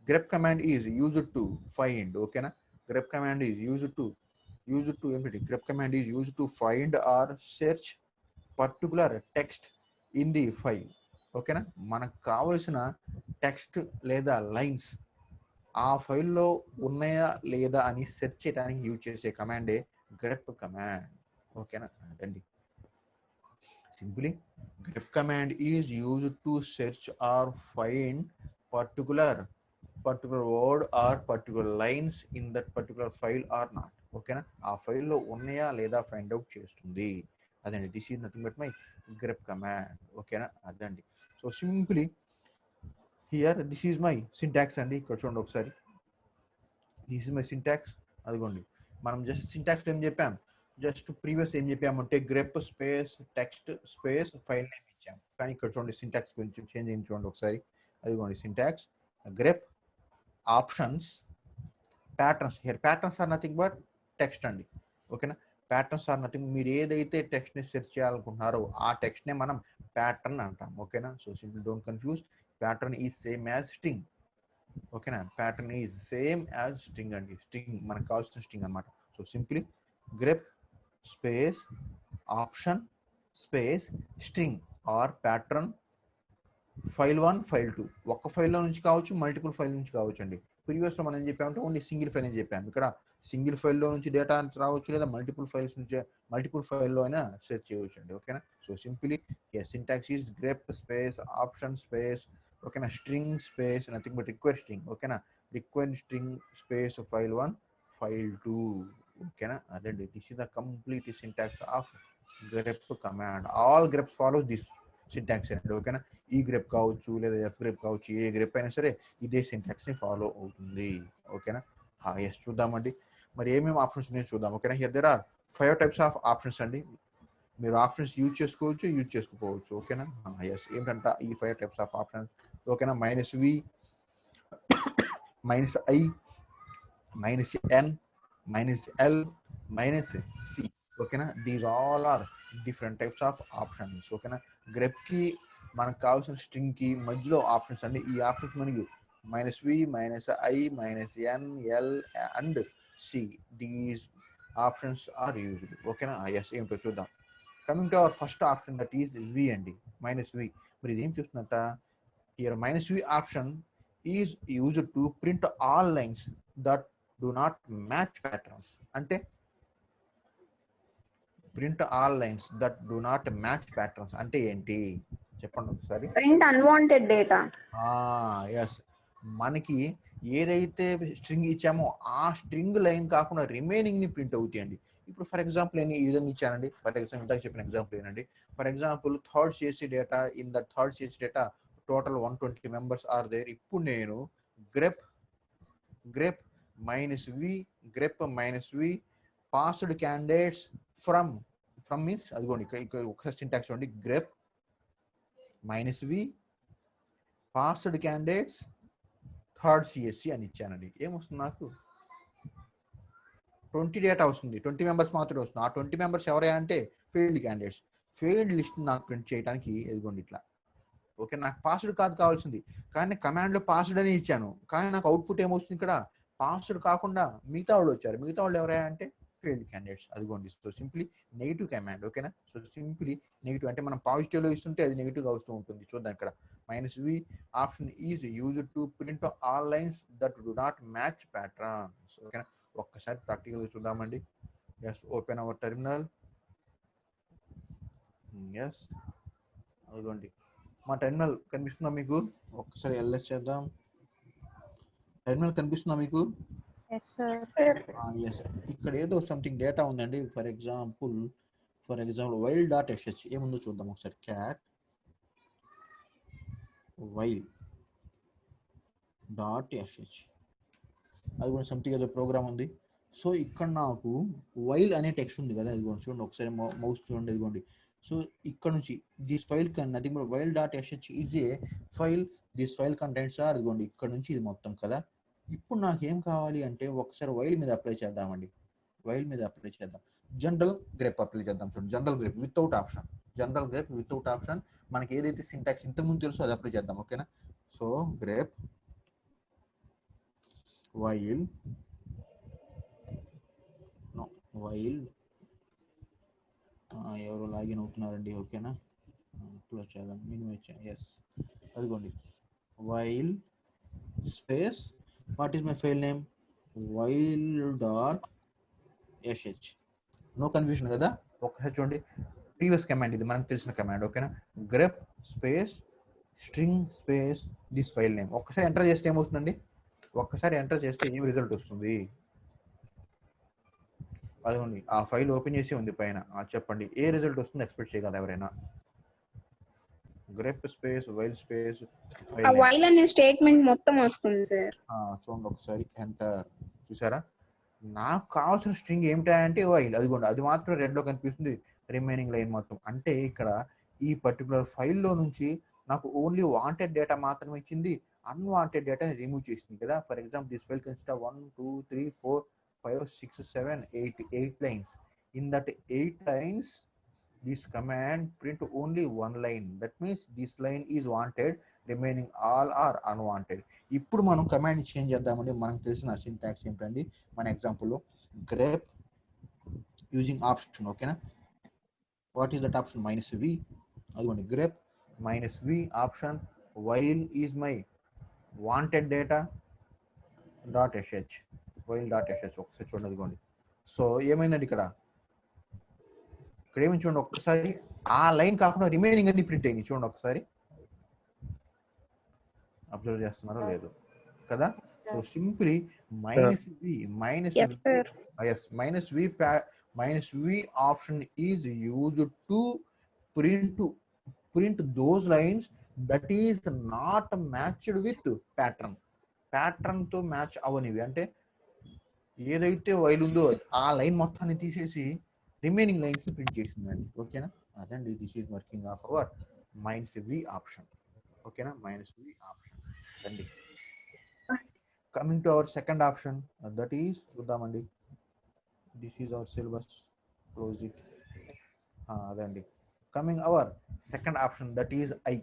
Grep command is used to find. ఓకేనా, grep command is used to ఏంటి, grep command is used to find or search particular text in the file. ఓకేనా, మనకు కావలసిన టెక్స్ట్ లేదా లైన్స్ ఆ ఫైల్లో ఉన్నాయా లేదా అని సెర్చ్ చేయడానికి యూజ్ చేసే కమాండే గ్రెప్ కమాండ్. ఓకేనా, అదండి simply grep command is used to search or find particular word or particular lines in that particular file or not. ఓకేనా, ఆ ఫైల్లో ఉన్నాయా లేదా ఫైండ్ అవుట్ చేస్తుంది. అదండి, this is nothing but my grep command. ఓకేనా, అదండి. So simply here this is my syntax అండి. ఇక్కడ చూడండి ఒకసారి, దిస్ ఈజ్ మై సింటాక్స్. అదిగోండి, మనం జస్ట్ సింటాక్స్ ఏం చెప్పాం, జస్ట్ ప్రీవియస్ ఏం చెప్పామంటే grep space text space file name ఇచ్చాం. కానీ ఇక్కడ చూడండి సింటాక్స్ కొంచెం చేంజ్ అయింది. చూడండి ఒకసారి, అదిగోండి syntax grep options patterns. Here patterns are nothing but text అండి. ఓకేనా, ప్యాటర్న్స్ ఆర్ నథింగ్, మీరు ఏదైతే టెక్స్ట్ ని సెర్చ్ చేయాలనుకుంటున్నారో ఆ టెక్స్ట్ నే మనం ప్యాటర్న్ అంటాం. ఓకేనా, so simple don't confuse, pattern is same as string. ఓకేనా, pattern is same as string అండి, స్ట్రింగ్ మనకు కావాల్సిన స్ట్రింగ్ అనమాట. So simply grep space option space string or pattern file 1 file 2. ఒక్క ఫైల్లో నుంచి కావచ్చు, మల్టిపుల్ ఫైల్ నుంచి కావచ్చు అండి. ప్రీవియస్ లో మనం ఏం చెప్పామంటే ఓన్లీ సింగిల్ ఫైల్ అని చెప్పాము. ఇక్కడ సింగిల్ ఫైల్లో నుంచి డేటా రావచ్చు, లేదా మల్టిపుల్ ఫైల్స్ నుంచి మల్టిపుల్ ఫైల్లో అయినా సెర్చ్ చేయవచ్చు అండి. ఓకేనా, so simply syntax is grep space option space, ఓకేనా, string space nothing but require string. ఓకేనా, require string space file 1 file 2. ఓకేనా, అదండి, this is the complete syntax of grep command. All greps follows this syntax అండి. ఓకేనా, ఈ గ్రెప్ కావచ్చు లేదా ఎఫ్ గ్రెప్ కావచ్చు, ఏ గ్రెప్ అయినా సరే ఇదే సింటాక్స్ ని ఫాలో అవుతుంది. ఓకేనా, ఎస్ చూద్దామండి, మరి ఏమేమి ఆప్షన్స్ ఉన్నాయో చూద్దాం. ఓకేనా, here there are 5 types of options అండి. మీరు ఆప్షన్స్ యూజ్ చేసుకోవచ్చు, యూజ్ చేసుకోవచ్చు. ఓకేనా, ఎస్ ఏంటంట ఈ 5 types ఆఫ్ ఆప్షన్స్. ఓకేనా, -v, -i, -n, -l, -c. ఓకేనా, these all are different types of options. ఓకేనా, గ్రెప్ కి మనకు కావాల్సిన స్ట్రింగ్ కి మధ్యలో ఆప్షన్స్ అండి. ఈ ఆప్షన్స్ మనకి -v, -i, -n, l and c. These options are used. ఓకేనా, ఎస్ ఏంటో చూద్దాం. Coming to our first option, that is v అండి, -v. మరి ఇది ఏం చూస్తున్నట్ట, here -v option is used to print all lines that do not match patterns. అంటే print all lines that do not match patterns అంటే ఏంటి చెప్పండి ఒకసారి. Print unwanted data. ఎస్, మనకి ఏదైతే స్ట్రింగ్ ఇచ్చామో ఆ స్ట్రింగ్ లైన్ కాకుండా రిమైనింగ్ ని ప్రింట్ అవుతాయండి. ఇప్పుడు ఫర్ ఎగ్జాంపుల్ నేను ఈ విధంగా ఇచ్చానండి. ఫర్ ఎగ్జాంపుల్ ఇందాక చెప్పిన ఎగ్జాంపుల్ ఏంటండి, for example third CSC data, in the third CSC data total 120 members are there. ఇప్పుడు నేను grep -v grep -v passed candidates from means అదిగోండి ఇక్కడ ఒక సింటాక్స్ చూడండి, grep -v passed candidates third CSC అని ఇచ్చానండి. ఏమొస్తుంది నాకు 20 డేటా వస్తుంది, 20 మెంబర్స్ మాత్రమే వస్తుంది. ఆ 20 మెంబర్స్ ఎవరైనా అంటే ఫెయిల్డ్ క్యాండిడేట్స్. ఫెయిల్డ్ లిస్ట్ నాకు ప్రింట్ చేయడానికి ఎదిగోండి ఇట్లా. ఓకే, నాకు పాస్వర్డ్ కాదు కావాల్సింది, కానీ కమాండ్ లో పాస్వర్డ్ అని ఇచ్చాను, కానీ నాకు అవుట్పుట్ ఏమొస్తుంది ఇక్కడ పాస్వర్డ్ కాకుండా మిగతా వాళ్ళు వచ్చారు. మిగతా వాళ్ళు ఎవరైనా అంటే ఫెయిల్డ్ క్యాండిడేట్స్. అదిగోండి. So simply negative command. ఓకేనా. సో సింప్లీ నెగిటివ్ అంటే మనం పాజిటివ్ లో ఇస్తుంటే అది నెగిటివ్ గా వస్తూ ఉంటుంది. చూద్దాం ఇక్కడ -v option is used to print all lines that do not match patterns. ఓకేనా. ఒక్కసారి ప్రాక్టికల్ చూద్దామండి. Yes, open our terminal. Yes, అదిగోండి మా టెర్మినల్ కనిపిస్తుందా మీకు? ఒక్కసారి ఎల్ఎస్ చేద్దాం. టెర్మినల్ కనిపిస్తుందా మీకు? Yes, sir. ఎస్, ఇక్కడ ఏదో సంథింగ్ డేటా ఉందండి. For example while dot SH ఏముందో చూద్దాం ఒకసారి. క్యాట్ వైల్ డాట్ ఎస్హెచ్ అది కూడా సంథింగ్ ఏదో ప్రోగ్రామ్ ఉంది. సో ఇక్కడ నాకు వైల్ అనే టెక్స్ట్ ఉంది కదా, అది కూడా చూడండి ఒకసారి మౌస్ చూడండి. ఇదిగోండి. సో ఇక్కడ నుంచి this file nothing but while dot SH is a file. This file contents are ఇదిగోండి ఇక్కడ నుంచి ఇది మొత్తం కదా. ఇప్పుడు నాకు ఏం కావాలి అంటే ఒకసారి వైల్ మీద అప్లై చేద్దామండి. వైల్ మీద అప్లై చేద్దాం. జనరల్ గ్రేప్ అప్లై చేద్దాం. చూడండి, general grep without option. General grep without option. మనకి ఏదైతే సింటాక్స్ ఇంతకుముందు తెలుసో అది అప్లై చేద్దాం. ఓకేనా. సో గ్రేప్ వైల్ ఎవరు లాగిన్ అవుతున్నారండి. ఓకేనా. క్లోజ్ చేద్దాం. మినిమైజ్ చేద్దాం. ఎస్, అదిగోండి while space what is my file name while dot SH. No confusion కదా. ఒక్కసారి చూడండి, ప్రీవియస్ కమాండ్ ఇది మనకు తెలిసిన కమాండ్. ఓకేనా. Grep space string space this file name. ఒక్కసారి ఎంటర్ చేస్తే ఏమవుతుందండి? ఒక్కసారి ఎంటర్ చేస్తే ఏం రిజల్ట్ వస్తుంది? అదిగోండి ఆ ఫైల్ ఓపెన్ చేసి ఉంది పైన. చెప్పండి ఏ రిజల్ట్ వస్తుంది ఎక్స్పెక్ట్ చేయగలరు ఎవరైనా? గ్రెప్ స్పేస్ వైల్ స్పేస్ ఆ వైల్ అనే స్టేట్మెంట్ మొత్తం వస్తుంది సార్. చూడండి ఒకసారి ఎంటర్. చూసారా? నాకు కావాల్సిన స్ట్రింగ్ ఏమిటంటే వైల్. అదిగోండి అది మాత్రం రెడ్ లో కనిపిస్తుంది. రిమైనింగ్ లైన్ మొత్తం అంటే ఇక్కడ ఈ పర్టికులర్ ఫైల్లో నుంచి నాకు ఓన్లీ వాంటెడ్ డేటా మాత్రమే ఇచ్చింది, అన్వాంటెడ్ డేటాని రిమూవ్ చేసింది కదా. For example this file consist 1 2 3 4 5 6 7 8 lines. In that 8 lines this command print only one line. That means this line is wanted, remaining all are unwanted. ఇప్పుడు మనం కమాండ్ చేంజ్ చేద్దామండి. మనకు తెలిసిన సింటాక్స్ ఏంటండి? మన ఎగ్జాంపుల్లో గ్రేప్ యూజింగ్ ఆప్షన్. ఓకేనా. What is that option? -v. అదిగోండి grep -v option while is my wanted data dot SH. While dot SH ఒకసారి చూడండి. అదిగోండి. సో ఏమైందండి ఇక్కడ ఏమి చూడండి ఒక్కసారి ఆ లైన్ కాకుండా రిమైనింగ్ అన్ని ప్రింట్ అయింది. చూడండి ఒకసారి అబ్జర్వ్ చేస్తున్నారో లేదు కదా. So simply -v option is used to print those lines that is not matched with pattern తో మ్యాచ్ అవనివి. అంటే ఏదైతే వైల్ ఉందో ఆ లైన్ మొత్తాన్ని తీసేసి రిమైనింగ్ లైన్స్ ప్రింట్ చేసిందండి. ఓకేనా. అదండి this is working of our -v option. ఓకేనా. -v ఆప్షన్ అండి. Coming to our second option that is చూద్దామండి. This is our syllabus. Close it. అదండి coming our second option that is I.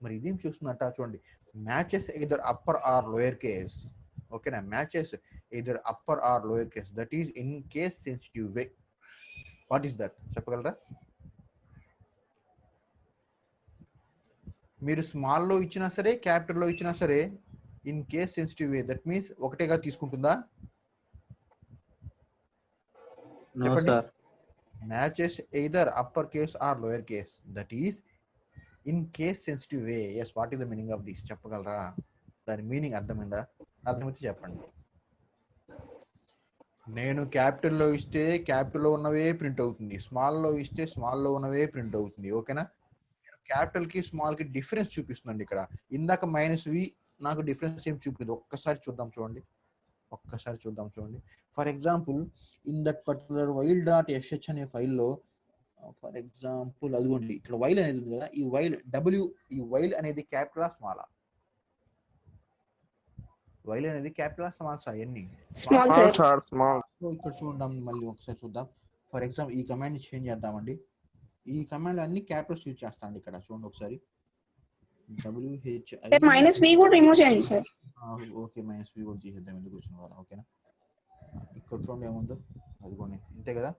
మరి ఇదేం చూస్తున్నట్ట చూడండి. Matches either upper or lower case. ఓకేనా. Matches either upper or lower case. That is in case sensitive way. What is that చెప్పగలరా? మీరు స్మాల్ లో ఇచ్చినా సరే క్యాపిటల్ లో ఇచ్చినా సరే in case sensitive way. That means ఒకటేగా తీసుకుంటుందా? చెప్పండి. matches either uppercase or lowercase. That is in case sensitive way. Yes, what is the meaning of this? చెప్పగలరా? దాని మీనింగ్ అర్థమైందా? అర్థమైతే చెప్పండి. నేను క్యాపిటల్లో ఇస్తే క్యాపిటల్లో ఉన్నవే ప్రింట్ అవుతుంది, స్మాల్లో ఇస్తే స్మాల్లో ఉన్నవే ప్రింట్ అవుతుంది. ఓకేనా? క్యాపిటల్ కి స్మాల్ కి డిఫరెన్స్ చూపిస్తుందండి ఇక్కడ. ఇందాక -v నాకు డిఫరెన్స్ ఏం చూపించదు. ఒక్కసారి చూద్దాం చూడండి. For example in that particular while dot SH అనే ఫైల్లో ఫర్ ఎగ్జాంపుల్ అదిగోండి ఇక్కడ వైల్ అనేది ఉంది కదా, ఈ వైల్ అనేది క్యాపిటల్ స్మాలా? వైల్ అనేది క్యాపిటల్ స్మాల్ ఎన్ని? Small, Small, sir. sir. Small. So ఇక్కడ చూద్దాం, మళ్ళీ ఒకసారి చూద్దాం. ఫర్ ఎగ్జాంపుల్ ఈ కమాండ్ చేంజ్ చేద్దామండి. ఈ కమాండ్ అన్ని క్యాపిటల్స్ యూజ్ చేస్తానండి. ఇక్కడ చూడండి ఒకసారి, Sir, -v కూడా రిమూవ్ చేయండి సార్. ఓకే, -v కూడా తీసేద్దాం, ఎందుకు వచ్చిన వాళ్ళ. ఓకేనా? ఇక్కడ చూడండి ఏముందో, అదిగోండి అంతే కదా.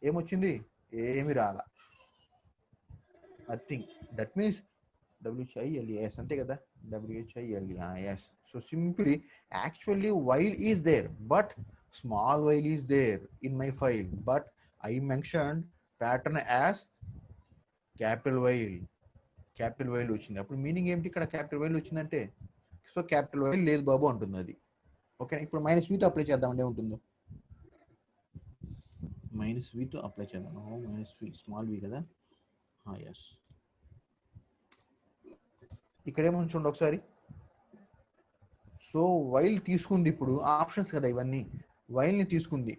ఏమొచ్చింది? ఏమి రాలా, నథింగ్. దట్ మీన్స్ WHILES అంతే కదా, WHILES. So simply actually while is there, but small while is there in my file, but I mention pattern as capital while వచ్చింది. అప్పుడు మీనింగ్ ఏమిటి? ఇక్కడ క్యాపిటల్ వైల్ వచ్చిందంటే సో క్యాపిటల్ వైల్ లేదు బాబు అంటుంది అది. ఓకే, ఇప్పుడు -v తో అప్లై చేద్దామండి. ఏముంటుందో -v తో అప్లై చేద్దాం. -v స్మాల్ v కదా. ఎస్, ఇక్కడ ఏముంది చూడండి ఒకసారి. సో వైల్ తీసుకుంది, ఇప్పుడు ఆప్షన్స్ కదా ఇవన్నీ, వైల్ ని తీసుకుంది.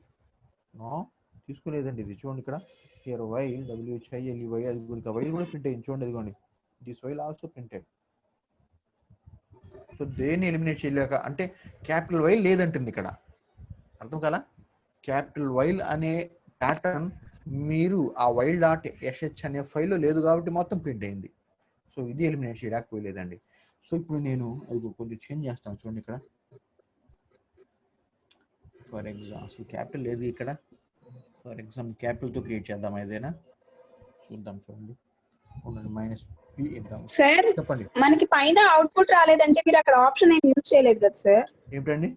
తీసుకోలేదండి ఇది. చూడండి ఇక్కడ హియర్ వైల్ WHILEY, అది కూడా వైల్ కూడా ప్రింట్ అయింది చూడండి, అదిగోండి this while also printed. So దేన్ని ఎలిమినేట్ చేయలేక అంటే క్యాపిటల్ వైల్ లేదంటుంది ఇక్కడ. అర్థం కదా? క్యాపిటల్ వైల్ అనే ప్యాటర్న్ మీరు ఆ వైల్ డాట్ ఎస్హెచ్ అనే ఫైల్లో లేదు కాబట్టి మొత్తం ప్రింట్ అయింది. సో ఇది ఎలిమినేట్ చేయలేకపోలేదండి. సో ఇప్పుడు నేను అది కొంచెం చేంజ్ చేస్తాను చూడండి ఇక్కడ. ఫర్ ఎగ్జాంపుల్ అసలు క్యాపిటల్ లేదు ఇక్కడ. ఫర్ ఎగ్జాంపుల్ క్యాపిటల్తో క్రియేట్ చేద్దాం ఏదైనా, చూద్దాం చూడండి. -p ఇద్దాం. సార్, చెప్పండి. మనకి పైన అవుట్పుట్ రాలేదంటే మీరు అక్కడ ఆప్షన్ ఏం యూజ్ చేయలేదు కదా సార్? ఏమిటండి?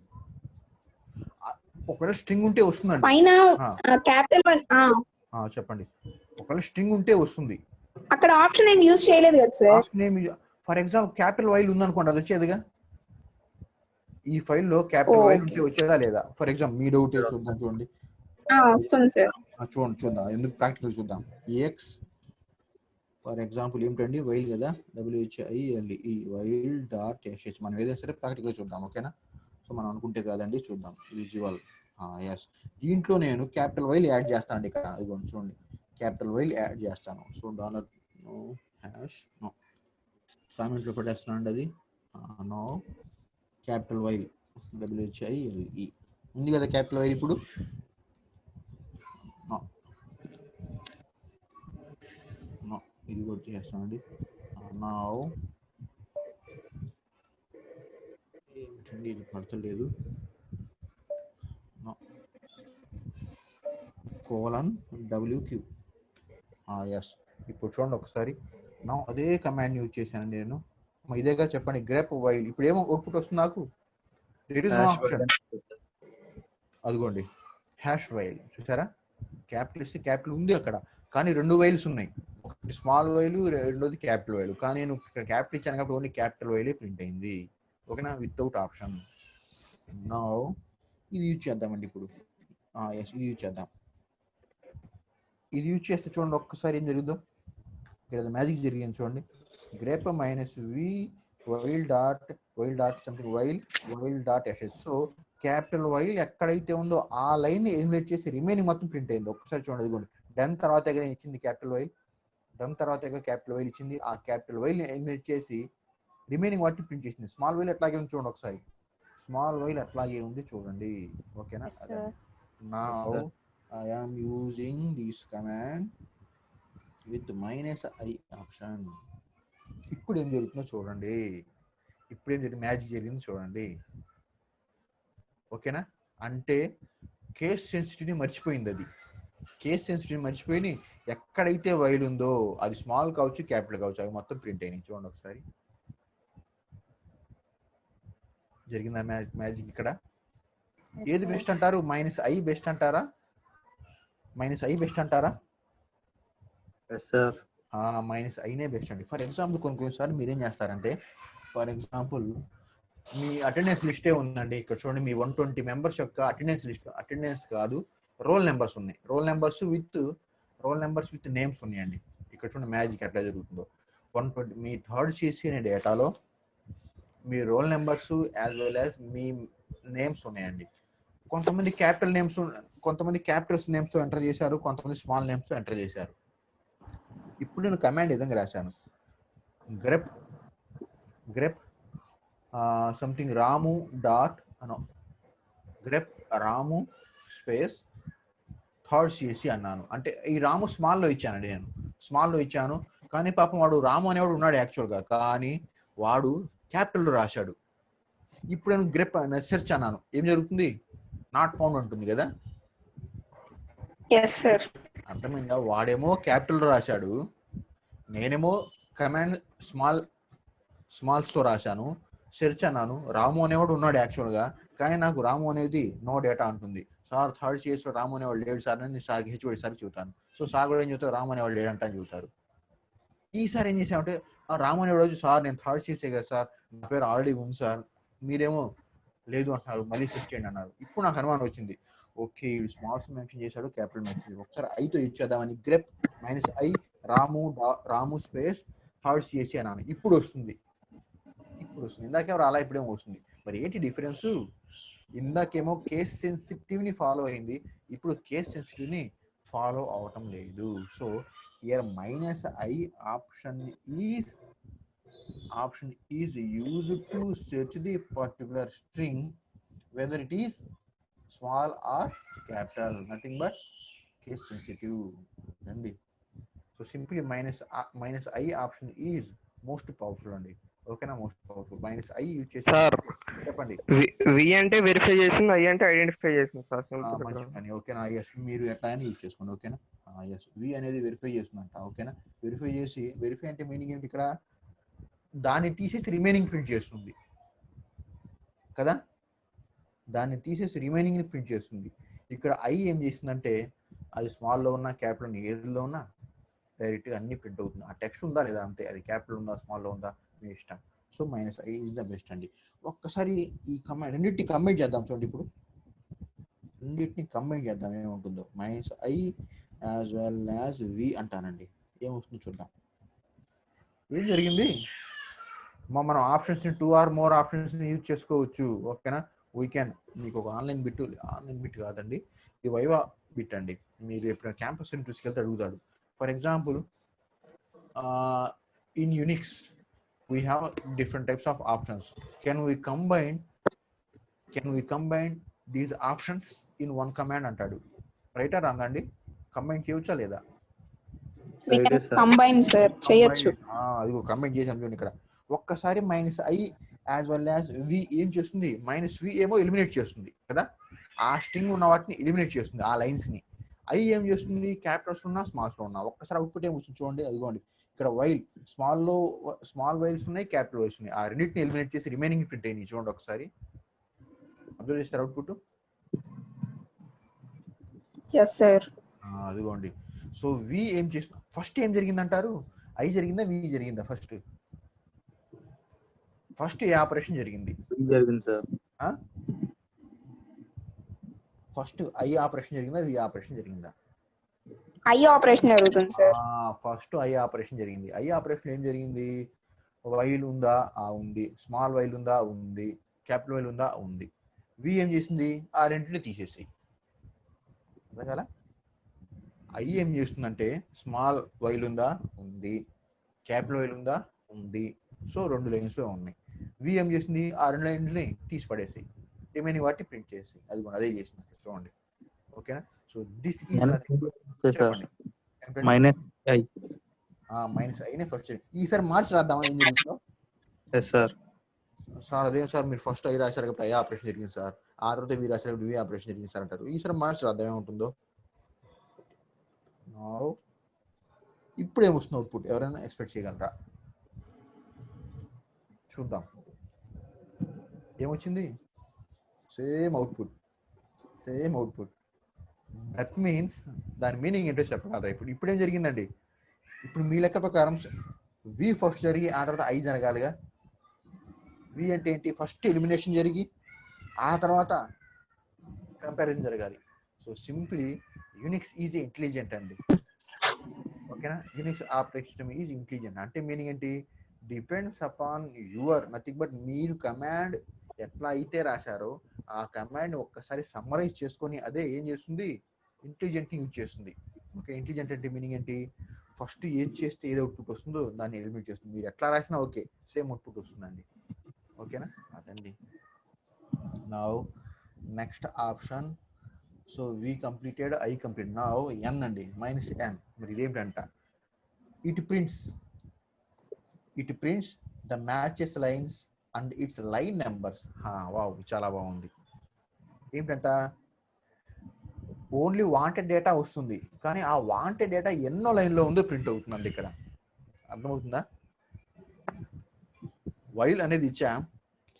ఒకవేళ స్ట్రింగ్ ఉంటే వస్తుందండి పైన క్యాపిటల్ చెప్పండి. ఒకవేళ స్ట్రింగ్ ఉంటే వస్తుంది, అక్కడ ఆప్షన్ ఏం యూజ్ చేయలేదు కదా sir? For example capital while ఉందనుకోండి, అది వచ్చేదిగా. ఈ ఫైల్లో క్యాపిటల్ వైల్ ఉంటే వచ్చేదా లేదా? ఫర్ ఎగ్జాంపుల్ మీ డౌట్ చూద్దాం చూడండి. వస్తుంది సార్. చూద్దాం, ఎందుకు ప్రాక్టికల్ చూద్దాం. EX ఫర్ ఎగ్జాంపుల్ ఏమిటండి? వైల్ కదా, WHILE వైల్ డాట్ ఎస్హెచ్. మనం ఏదైనా సరే ప్రాక్టికల్ చూద్దాం. ఓకేనా? సో మనం అనుకుంటే కాదండి, చూద్దాం విజువల్. ఎస్, దీంట్లో నేను క్యాపిటల్ వైల్ యాడ్ చేస్తానండి ఇక్కడ. ఇదిగోండి చూడండి, క్యాపిటల్ వైల్ యాడ్ చేస్తాను. సో $##no కామెంట్లో పెట్టేస్తున్నాండి అది. నో క్యాపిటల్ వైల్ WHILE ఉంది కదా క్యాపిటల్ వైల్. ఇప్పుడు ఇది కూడా చేస్తానండి. ఏమిటండి ఇది పడతలేదు. $WQ. ఎస్, ఇప్పుడు చూడండి ఒకసారి. అదే కమాండ్ యూజ్ చేశానండి నేను. ఇదేగా చెప్పండి, గ్రేప్ వైల్. ఇప్పుడు ఏమో అవుట్పుట్ వస్తుంది నాకు. అదిగోండి #వైల్ చూసారా? క్యాపిటల్ ఇస్తే క్యాపిటల్ ఉంది అక్కడ, కానీ 2 వైల్స్ ఉన్నాయి. ఒకటి స్మాల్ వైల్, రెండోది క్యాపిటల్ వైల్. కానీ నేను ఇక్కడ క్యాపిటల్ ఇచ్చాను కాబట్టి ఓన్లీ క్యాపిటల్ వైలే ప్రింట్ అయింది. ఓకేనా? Without option. ఇది యూజ్ చేద్దామండి ఇప్పుడు. ఎస్, ఇది యూజ్ చేద్దాం. ఇది యూజ్ చేస్తే చూడండి ఒక్కసారి ఏం జరుగుతుందో. ఇక్కడ మ్యాజిక్ జరిగింది చూడండి. Grep -v while dot something while dot SH. So capital while ఎక్కడైతే ఉందో ఆ లైన్ ని ఎలిమినేట్ చేసి రిమైనింగ్ మొత్తం ప్రింట్ అయింది. ఒక్కసారి చూడండి, ఇదిగోండి డన్ తర్వాత ఇచ్చింది క్యాపిటల్ వైల్. డన్ తర్వాత క్యాపిటల్ వైల్ ఇచ్చింది. ఆ క్యాపిటల్ వైల్ ని ఎలిమినేట్ చేసి రిమైనింగ్ వాటిని ప్రింట్ చేసింది. స్మాల్ వైల్ అట్లాగే ఉంది చూడండి ఒకసారి. స్మాల్ వైల్ అట్లాగే ఉంది చూడండి. ఓకేనా? Now I am using this command with -i option. ఇప్పుడు ఏం జరుగుతుందో చూడండి. ఇప్పుడు ఏం జరిగింది? మ్యాజిక్ జరిగింది చూడండి. ఓకేనా? అంటే కేస్ సెన్సిటివ్ని మర్చిపోయింది. అది కేస్ సెన్సిటివ్ మర్చిపోయి ఎక్కడైతే వైల్ ఉందో అది స్మాల్ కావచ్చు క్యాపిటల్ కావచ్చు అవి మొత్తం ప్రింట్ అయినాయి. చూడండి ఒకసారి జరిగిందా మ్యాజిక్ ఇక్కడ. ఏది బెస్ట్ అంటారు? -i బెస్ట్ అంటారా మైనస్ ఐ బెస్ట్ అంటారా? Yes sir. మైనస్ ఐనే బెస్ట్ అండి. ఫర్ ఎగ్జాంపుల్ కొన్నిసార్లు మీరేం చేస్తారంటే, ఫర్ ఎగ్జాంపుల్ మీ అటెండెన్స్ లిస్టే ఉందండి. ఇక్కడ చూడండి, మీ 120 మెంబర్స్ యొక్క అటెండెన్స్ లిస్ట్, అటెండెన్స్ కాదు రోల్ నెంబర్స్ ఉన్నాయి. రోల్ నెంబర్స్ విత్ నేమ్స్ ఉన్నాయండి. ఇక్కడ చూడండి మ్యాజిక్ ఎట్లా జరుగుతుందో. 120 మీ థర్డ్ సిసి అనే డేటాలో మీ roll numbers as well as మీ నేమ్స్ ఉన్నాయండి. కొంతమంది క్యాపిటల్ నేమ్స్, కొంతమంది క్యాపిటల్స్ నేమ్స్ ఎంటర్ చేశారు, కొంతమంది స్మాల్ నేమ్స్ ఎంటర్ చేశారు. ఇప్పుడు నేను కమాండ్ విధంగా రాశాను, గ్రెప్ సంథింగ్ రాము డాట్ అనో, గ్రెప్ రాము స్పేస్ థర్డ్ సిఎస్సి అన్నాను. అంటే ఈ రాము స్మాల్లో ఇచ్చానండి, నేను స్మాల్లో ఇచ్చాను. కానీ పాపం వాడు రాము అనేవాడు ఉన్నాడు యాక్చువల్గా, కానీ వాడు క్యాపిటల్లో రాశాడు. ఇప్పుడు నేను గ్రెప్ సెర్చ్ అన్నాను, ఏం జరుగుతుంది? నాట్ ఫౌండ్ ఉంటుంది కదా. Yes sir. అర్థమైందా? వాడేమో క్యాపిటల్ రాశాడు, నేనేమో కమాండ్ స్మాల్స్తో రాశాను. సెర్చ్ అన్నాను, రాము అనేవాడు ఉన్నాడు యాక్చువల్గా, కానీ నాకు రాము అనేది నో డేటా అంటుంది. సార్ థర్డ్ సిఎస్లో రాము అనేవాడు లేడు సార్ అని సార్కి హెచ్ఓడి సార్కి చెబుతాను. సో సార్ కూడా ఏం చెబుతారు, రాము అనేవాడు లేడు అంటా అని చెబుతారు. ఈసారి ఏం చేసామంటే, రాము అనేవాడు సార్ నేను థర్డ్ సిఎస్ఏ కదా సార్, నా పేరు ఆల్రెడీ ఉంది సార్, మీరేమో లేదు అంటున్నారు, మళ్ళీ సెర్చ్ చేయండి అన్నారు. ఇప్పుడు నాకు అనుమానం వచ్చింది, ఓకే ఇది స్మాల్స్ మెన్షన్ చేశాడు, క్యాపిటల్ మెన్షన్, ఒకసారి ఐతో ఇచ్చేద్దామని grep minus I Ramu space third CSC అన్నాను. ఇప్పుడు వస్తుంది. ఇందాకేమో అలా ఇప్పుడేమో వస్తుంది. మరి ఏంటి డిఫరెన్స్? ఇందాకేమో కేస్ సెన్సిటివ్ ని ఫాలో అయింది, ఇప్పుడు కేస్ సెన్సిటివ్ ని ఫాలో అవటం లేదు. So here minus I option is used to search the particular string whether it is small or capital, nothing but case sensitive అండి. So simply minus I option is most powerful అండి. ఓకేనా? Most powerful minus I use చేసి సార్ చెప్పండి. వి అంటే వెరిఫై చేసింది, ఐ అంటే ఐడెంటిఫై చేసింది సార్. మంచి పని. ఓకేనా? ఎస్, మీరు ఎట్లా అని యూజ్ చేసుకోండి. ఓకేనా? ఎస్, వి అనేది వెరిఫై చేస్తుందంట. ఓకేనా? వెరిఫై అంటే మీనింగ్ ఏంటి? ఇక్కడ దాన్ని తీసేసి రిమైనింగ్ ప్రింట్ చేస్తుంది కదా, దాన్ని తీసేసి రిమైనింగ్ ప్రింట్ చేస్తుంది. ఇక్కడ ఐ ఏం చేస్తుందంటే, అది స్మాల్లో ఉన్నా క్యాపిటల్ ఏదిలో ఉన్నా డైరెక్ట్గా అన్ని ప్రింట్ అవుతుంది. ఆ టెక్స్ట్ ఉందా లేదా అంతే, అది క్యాపిటల్ ఉందా స్మాల్లో ఉందా మీ ఇష్టం. So minus I is the best అండి. ఒక్కసారి ఈ రెండింటిని కంబైన్ చేద్దాం. చూడండి, ఇప్పుడు రెండింటిని కంబైన్ చేద్దాం ఏముంటుందో. Minus I as well as V అంటానండి, ఏమొస్తుందో చూద్దాం. ఏం జరిగింది? మనం options 2 or more options use చేసుకోవచ్చు. ఓకేనా? We can. మీకు ఒక ఆన్లైన్ బిట్ కాదండి, ఇది వైవా బిట్ అండి. మీరు ఎప్పుడైనా క్యాంపస్ ఇంటర్వ్యూస్కి వెళ్తే అడుగుతాడు. For example in Unix we have different types of options. Can we combine these options in one command అంటాడు. రైటా రాంగ్ అండి? కంబైన్ చేయవచ్చా లేదా? కంబైన్ సార్ చేయొచ్చు. అది కంబైన్ చేసాను చూడండి. ఇక్కడ ఒక్కసారి minus I as well as V ఏం చేస్తుంది? మైనస్ వి ఏమో ఎలిమినేట్ చేస్తుంది కదా, ఆ స్ట్రింగ్ ఉన్న వాటిని ఎలిమినేట్ చేస్తుంది, ఆ లైన్స్ ని. ఐ ఏం చేస్తుంది? క్యాపిటల్స్ ఉన్నా స్మాల్స్ లో ఉన్నా. ఒక్కసారి అవుట్పుట్ ఏం వస్తుంది చూడండి, అదిగోండి ఇక్కడ వైల్ స్మాల్ వైల్స్ ఉన్నాయి, క్యాపిటల్ వైల్స్ ఉన్నాయి. ఆ రెండింటిని ఎలిమినేట్ చేసి రిమైనింగ్ ప్రింట్ అయ్యి చూడండి. ఒకసారి అబ్జర్వ్ చేస్తారు అవుట్పుట్. అదిగోండి. సో వి ఏం చేస్తుంది? ఫస్ట్ ఏం జరిగిందంటారు? ఐ జరిగిందా వి జరిగిందా? ఫస్ట్ ఏ ఆపరేషన్ జరిగింది? సార్. ఫస్ట్ ఐ ఆపరేషన్ జరిగిందా వి ఆపరేషన్ జరిగిందా? ఐ ఆపరేషన్ జరుగుతుంది సార్. ఫస్ట్ ఐ ఆపరేషన్ జరిగింది. ఐ ఆపరేషన్ ఏం జరిగింది? వైల్ ఉందా? ఉంది. స్మాల్ వైల్ ఉందా? ఉంది. క్యాపిటల్ వైల్ ఉందా? ఉంది. వి ఏం చేసింది? ఆ రెండింటిని తీసేసి. కదా, ఐ ఏం చేస్తుందంటే స్మాల్ వైల్ ఉందా? ఉంది. క్యాపిటల్ వైల్ ఉందా? ఉంది. సో 2 లైన్స్ లో ఉన్నాయి. వి ఏం చేసింది? ఆ 2 లైన్లని తీసి పడేసి రిమైనింగ్ వాటిని ప్రింట్ చేసి, అది కూడా అదే చేసింది. చూడండి. ఓకేనా? సో దిస్ ఈజ్ మైనస్ ఐనే ఫస్ట్. ఈసారి మార్చి రాద్దామా ఏం జరుగుతుందో? సార్ అదేం సార్, మీరు ఫస్ట్ ఐ రాశారు కాబట్టి ఐ ఆపరేషన్ జరిగింది సార్, ఆ తర్వాత వి రాశారు వి ఆపరేషన్ జరిగింది సార్ అంటారు. ఈసారి మార్చి రాద్దాం ఏముంటుందో. ఇప్పుడు ఏమొస్తుంది అవుట్పుట్? ఎవరైనా ఎక్స్పెక్ట్ చేయగలరా? చూద్దాం ఏమొచ్చింది. Same output. దట్ మీన్స్ దాని మీనింగ్ ఏంటో చెప్పగలరా? ఇప్పుడు ఏం జరిగిందండి? ఇప్పుడు మీ లెక్క ప్రకారం వి ఫస్ట్ జరిగి ఆ తర్వాత ఐ జరగాలిగా. వి అంటే ఏంటి? ఫస్ట్ ఎలిమినేషన్ జరిగి ఆ తర్వాత కంపారిజన్ జరగాలి. So simply Unix is intelligent అండి. ఓకేనా? Unix operating system is intelligent అంటే మీనింగ్ ఏంటి? Depends upon your nothing but మీరు కమాండ్ ఎట్లా అయితే రాశారో ఆ కమాండ్ ఒక్కసారి సమ్మరైజ్ చేసుకొని అదే ఏం చేస్తుంది? ఇంటెలిజెంట్ యూజ్ చేస్తుంది. ఓకే, ఇంటెలిజెంట్ అంటే మీనింగ్ ఏంటి? ఫస్ట్ ఏది చేస్తే ఏది అవుట్పుట్ వస్తుందో దాన్ని ఎలిమినేట్ చేస్తుంది. మీరు ఎట్లా రాసినా ఓకే, సేమ్ అవుట్పుట్ వస్తుందండి. ఓకేనా? అదండి. Now next option. So we completed, I complete. Now N అండి, మైనస్ ఎన్. మరి ఇదేమిటంట? It prints the matches lines and its line numbers. Wow, చాలా బాగుంది. ఏమిటంట? ఓన్లీ వాంటెడ్ డేటా వస్తుంది, కానీ ఆ వాంటెడ్ డేటా ఎన్నో లైన్లో ఉందో ప్రింట్ అవుతుందండి. ఇక్కడ అర్థమవుతుందా? వైల్ అనేది ఇచ్చాం,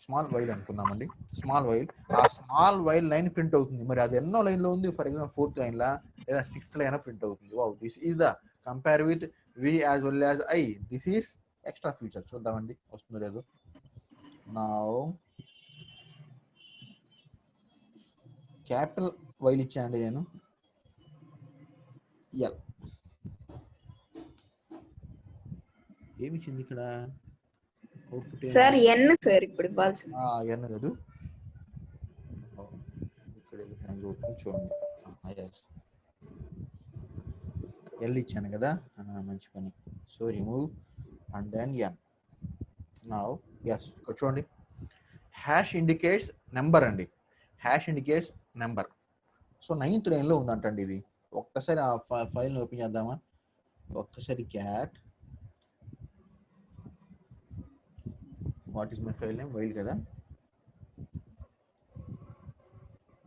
స్మాల్ వైల్ అనుకుందామండి. స్మాల్ వైల్, ఆ స్మాల్ వైల్ లైన్ ప్రింట్ అవుతుంది. మరి అది ఎన్నో లైన్లో ఉంది? ఫర్ ఎగ్జాంపుల్ 4th లైన్లా లేదా 6th లైన్ ప్రింట్ అవుతుంది. Wow, this is the compare with V as well as I. This is extra feature. చూద్దామండి వస్తుందో లేదో. నా క్యాపిటల్ వైల్ ఇచ్చానండి నేను, ఎల్. ఏమి ఇచ్చింది ఇక్కడ? అవుట్పుట్ సార్ ఎన్ సార్ ఇప్పుడు ఇవ్వాల్సింది. ఎన్ కాదు, ఇక్కడ చూడండి. ఎల్ ఇచ్చాను కదా, మంచి పని. So remove and then N. Now yes, ఇక్కడ చూడండి. హ్యాష్ ఇండికేట్స్ నెంబర్ అండి. Hash indicates number. So 9th లైన్లో ఉందంటండి ఇది. ఒక్కసారి ఆ ఫైల్ని ఓపెన్ చేద్దామా? ఒక్కసారి cat what is my file name? While కదా,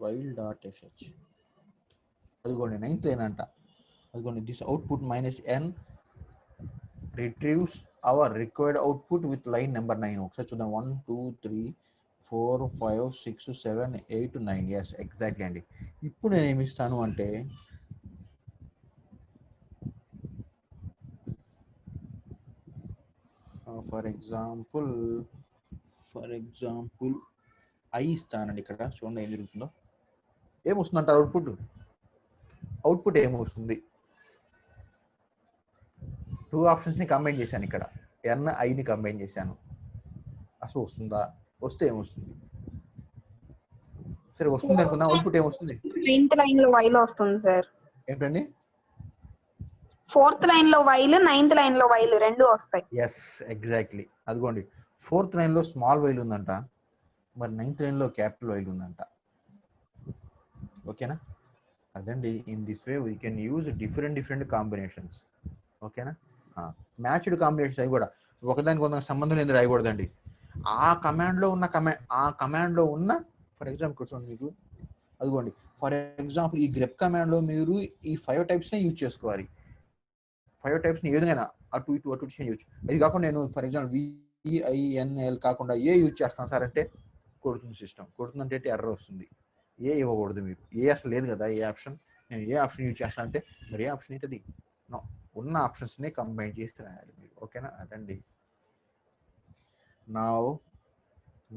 వైల్.sh. అదిగోండి 9th లైన్ అంట. అదిగోండి, this output minus N retrieves our required output with line number 9. ఒకసారి చూద్దాం. 1 2 3 4 5 6 7 8 9. ఎస్, ఎగ్జాక్ట్లీ అండి. ఇప్పుడు నేను ఏమి ఇస్తాను అంటే ఫర్ ఎగ్జాంపుల్ ఐ ఇస్తానండి. ఇక్కడ చూడండి ఏం జరుగుతుందో. ఏమొస్తుందంట అవుట్పుట్ ఏమొస్తుంది? 2 ఆప్షన్స్ని కంబైన్ చేశాను ఇక్కడ, ఎన్ ఐని కంబైన్ చేశాను. అసలు వస్తుందా? వస్తే ఏమొస్తుంది? సరే వస్తుంది అనుకుందాం. అవుట్పుట్ ఏమొస్తుంది? 9th లైన్ లో వైల్ వస్తుంది సార్. ఏంటండి? 4th లైన్ లో వైల్, 9th లైన్ లో వైల్ రెండు వస్తాయి. Yes, exactly. అదిగోండి 4th లైన్లో స్మాల్ వైల్ ఉందంట, మరి 9th లైన్లో క్యాపిటల్ వైల్ ఉందంట. ఓకేనా? అదండి. In this way we can use different combinations. ఓకేనా? మ్యాచ్డ్ కాంబినేషన్స్ అవి కూడా ఒకదానికి ఒక సంబంధం లేదు రాయకూడదండి. ఆ కమాండ్లో ఉన్న ఫర్ ఎగ్జాంపుల్ చూడండి, మీకు అదిగోండి ఫర్ ఎగ్జాంపుల్ ఈ గ్రెప్ కమాండ్లో మీరు ఈ 5 టైప్స్నే యూజ్ చేసుకోవాలి. 5 టైప్స్ని ఏ విధంగా అటు ఇటు చేయొచ్చు. అది కాకుండా నేను ఫర్ ఎగ్జాంపుల్ VINL కాకుండా ఏ యూజ్ చేస్తాను సార్ అంటే కొడుతుంది సిస్టమ్. కొడుతుందంటే ఎర్రర్ వస్తుంది. ఏ ఇవ్వకూడదు మీరు. ఏ అసలు లేదు కదా ఏ ఆప్షన్. నేను ఏ ఆప్షన్ యూజ్ చేస్తాను అంటే మరి ఏ ఆప్షన్ అవుతుంది? ఉన్న ఆప్షన్స్ని కంబైన్ చేసి రాయాలి మీరు. ఓకేనా? అదండి. Now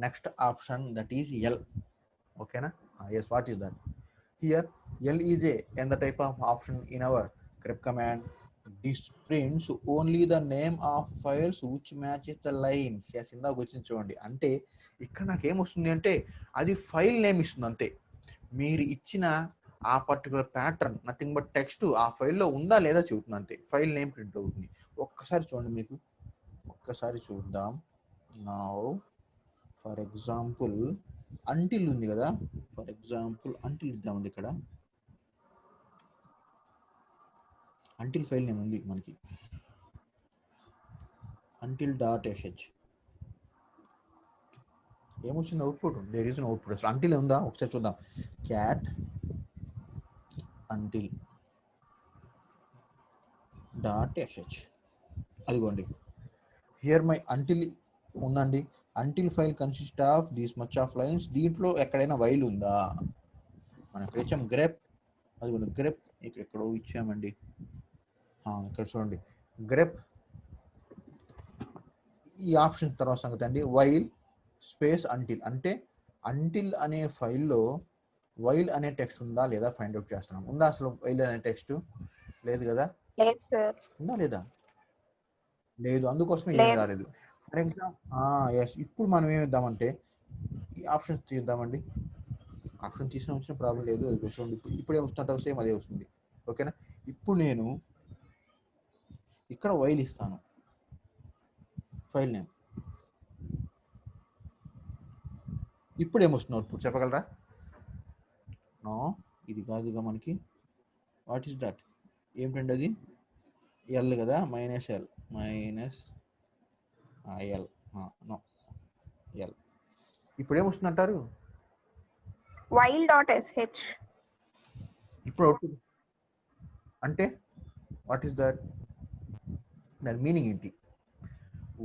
next option, that is L. ఓకేనా? Yes, what is that? Here L is N the type of option in our grep command. This prints only the name of files which matches the lines. yes, ఇందాక వచ్చింది చూడండి. అంటే ఇక్కడ నాకు ఏమొస్తుంది అంటే అది ఫైల్ నేమ్ ఇస్తుంది అంతే. మీరు ఇచ్చిన ఆ particular pattern nothing but text ఆ ఫైల్లో ఉందా లేదా చెబుతుంది అంతే. ఫైల్ నేమ్ ప్రింట్ అవుతుంది. ఒక్కసారి చూడండి, మీకు ఒక్కసారి చూద్దాం. నౌ ఫర్ ఎగ్జాంపుల్ అంటిల్ ఉంది కదా, ఫర్ ఎగ్జాంపుల్ అంటిల్ ఇద్దామండి. ఇక్కడ అంటిల్ ఫైల్ నేమ్ ఉంది మనకి, until.sh. ఏమొచ్చింది అవుట్పుట్? There is output. అసలు అంటిల్ ఉందా ఒకసారి చూద్దాం. Cat until.sh. అదిగోండి, హియర్ మై అంటిల్ ఉందండి. Until file consist of these much of lines. దీంట్లో ఎక్కడైనా వైల్ ఉందా? మనం ఇక్కడ ఇచ్చాం గ్రెప్ అది గ్రెప్ ఇక్కడ ఎక్కడో ఇచ్చామండి. ఇక్కడ చూడండి గ్రెప్ ఈ ఆప్షన్ తర్వాత సంగతి అండి. వైల్ స్పేస్ అంటిల్ అంటే అంటిల్ అనే ఫైల్లో వైల్ అనే టెక్స్ట్ ఉందా లేదా ఫైండ్ అవుట్ చేస్తున్నాం. ఉందా అసలు వైల్ అనే టెక్స్ట్? లేదు కదా. లేదు సార్. ఉందా లేదా? లేదు, అందుకోసమే ఏం లేదు. రాలేదు. ఫర్ ఎగ్జాంపుల్ ఎస్, ఇప్పుడు మనం ఏమి ఇద్దామంటే ఈ ఆప్షన్ తీద్దామండి. ఆప్షన్ తీసిన వచ్చిన ప్రాబ్లం లేదు. అది చూడండి ఇప్పుడు ఏం వస్తుంటారు, సేమ్ అదే వస్తుంది. ఓకేనా. ఇప్పుడు నేను ఇక్కడ వైల్ ఇస్తాను, ఫైల్ నేమ్. ఇప్పుడు ఏమొస్తుంది అవుట్పుట్ చెప్పగలరా? నో, ఇది కాదుగా మనకి. What is that? ఏమిటండి అది? ఎల్ కదా, -L -L నో ఎల్. ఇప్పుడు ఏమొస్తుంది అంటారు? while.sh. ఇప్పుడు అవుట్పుట్ అంటే వాట్ ఈస్ దట్? దాని మీనింగ్ ఏంటి?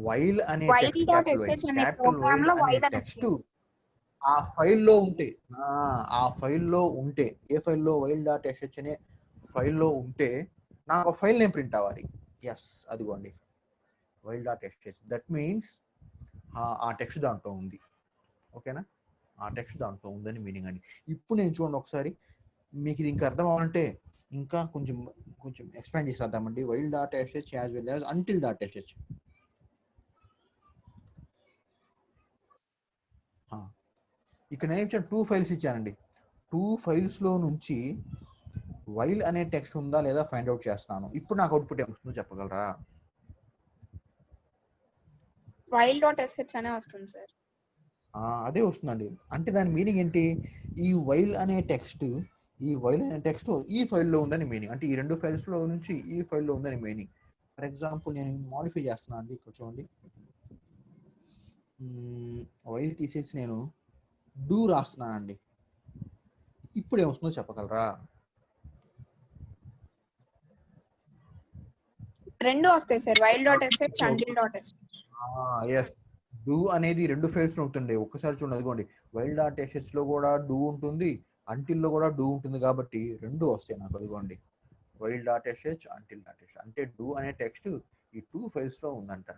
వైల్ అనే టెక్స్ట్, while.sh అనే ప్రోగ్రామ్ లో while అనే టెక్స్ట్ ఆ ఫైల్లో ఉంటే, ఏ ఫైల్లో వైల్.sh అనే ఫైల్లో ఉంటే నాకు ఆ ఫైల్ నేమ్ ప్రింట్ అవ్వాలి. ఎస్, అదిగోండి వైల్.sh. దట్ మీన్స్ ఆ టెక్స్ట్ దాంట్లో ఉంది. ఓకేనా, ఆ టెక్స్ట్ దాంట్లో ఉందని మీనింగ్ అండి. ఇప్పుడు నేను చూడండి ఒకసారి, మీకు ఇది ఇంకా అర్థం అవ్వాలంటే ఇంకా కొంచెం ఎక్స్పాండ్ చేసి రాద్దామండి. వైల్.sh యాజ్ వెల్ యాజ్ until.sh. ఇక్కడ నేను ఇచ్చాను 2 ఫైల్స్ ఇచ్చానండి. 2 ఫైల్స్లో నుంచి వైల్ అనే టెక్స్ట్ ఉందా లేదా ఫైండ్ అవుట్ చేస్తున్నాను. ఇప్పుడు నాకు అవుట్పుట్ ఏమొస్తుందో చెప్పగలరా? while.sh అనే వస్తుంది సార్. అదే వస్తుందండి. అంటే దాని మీనింగ్ ఏంటి? ఈ వైల్ అనే టెక్స్ట్ ఈ ఫైల్లో ఉందని మీనింగ్. అంటే ఈ 2 ఫైల్స్లో నుంచి ఈ ఫైల్లో ఉందని మీనింగ్. ఫర్ ఎగ్జాంపుల్ నేను మాడిఫై చేస్తున్నాను అండి. ఇక్కడ చూడండి, వైల్ తీసేసి నేను డూ రాస్తున్నానండి. ఇప్పుడు ఏమొస్తుందో చెప్పగలరా? రెండు వస్తాయి సార్, while.sh until.sh. డూ అనేది 2 ఫైల్స్ లో ఉంటుంది. ఒక్కసారి చూడండి, అదిగోండి వైల్.sh లో కూడా డూ ఉంటుంది, అంటిల్ లో కూడా డూ ఉంటుంది. కాబట్టి 2 వస్తాయి నాకు. అదిగోండి వైల్.sh until.sh అంటే డూ అనే టెక్స్ట్ ఈ 2 ఫైల్స్ లో ఉందంట.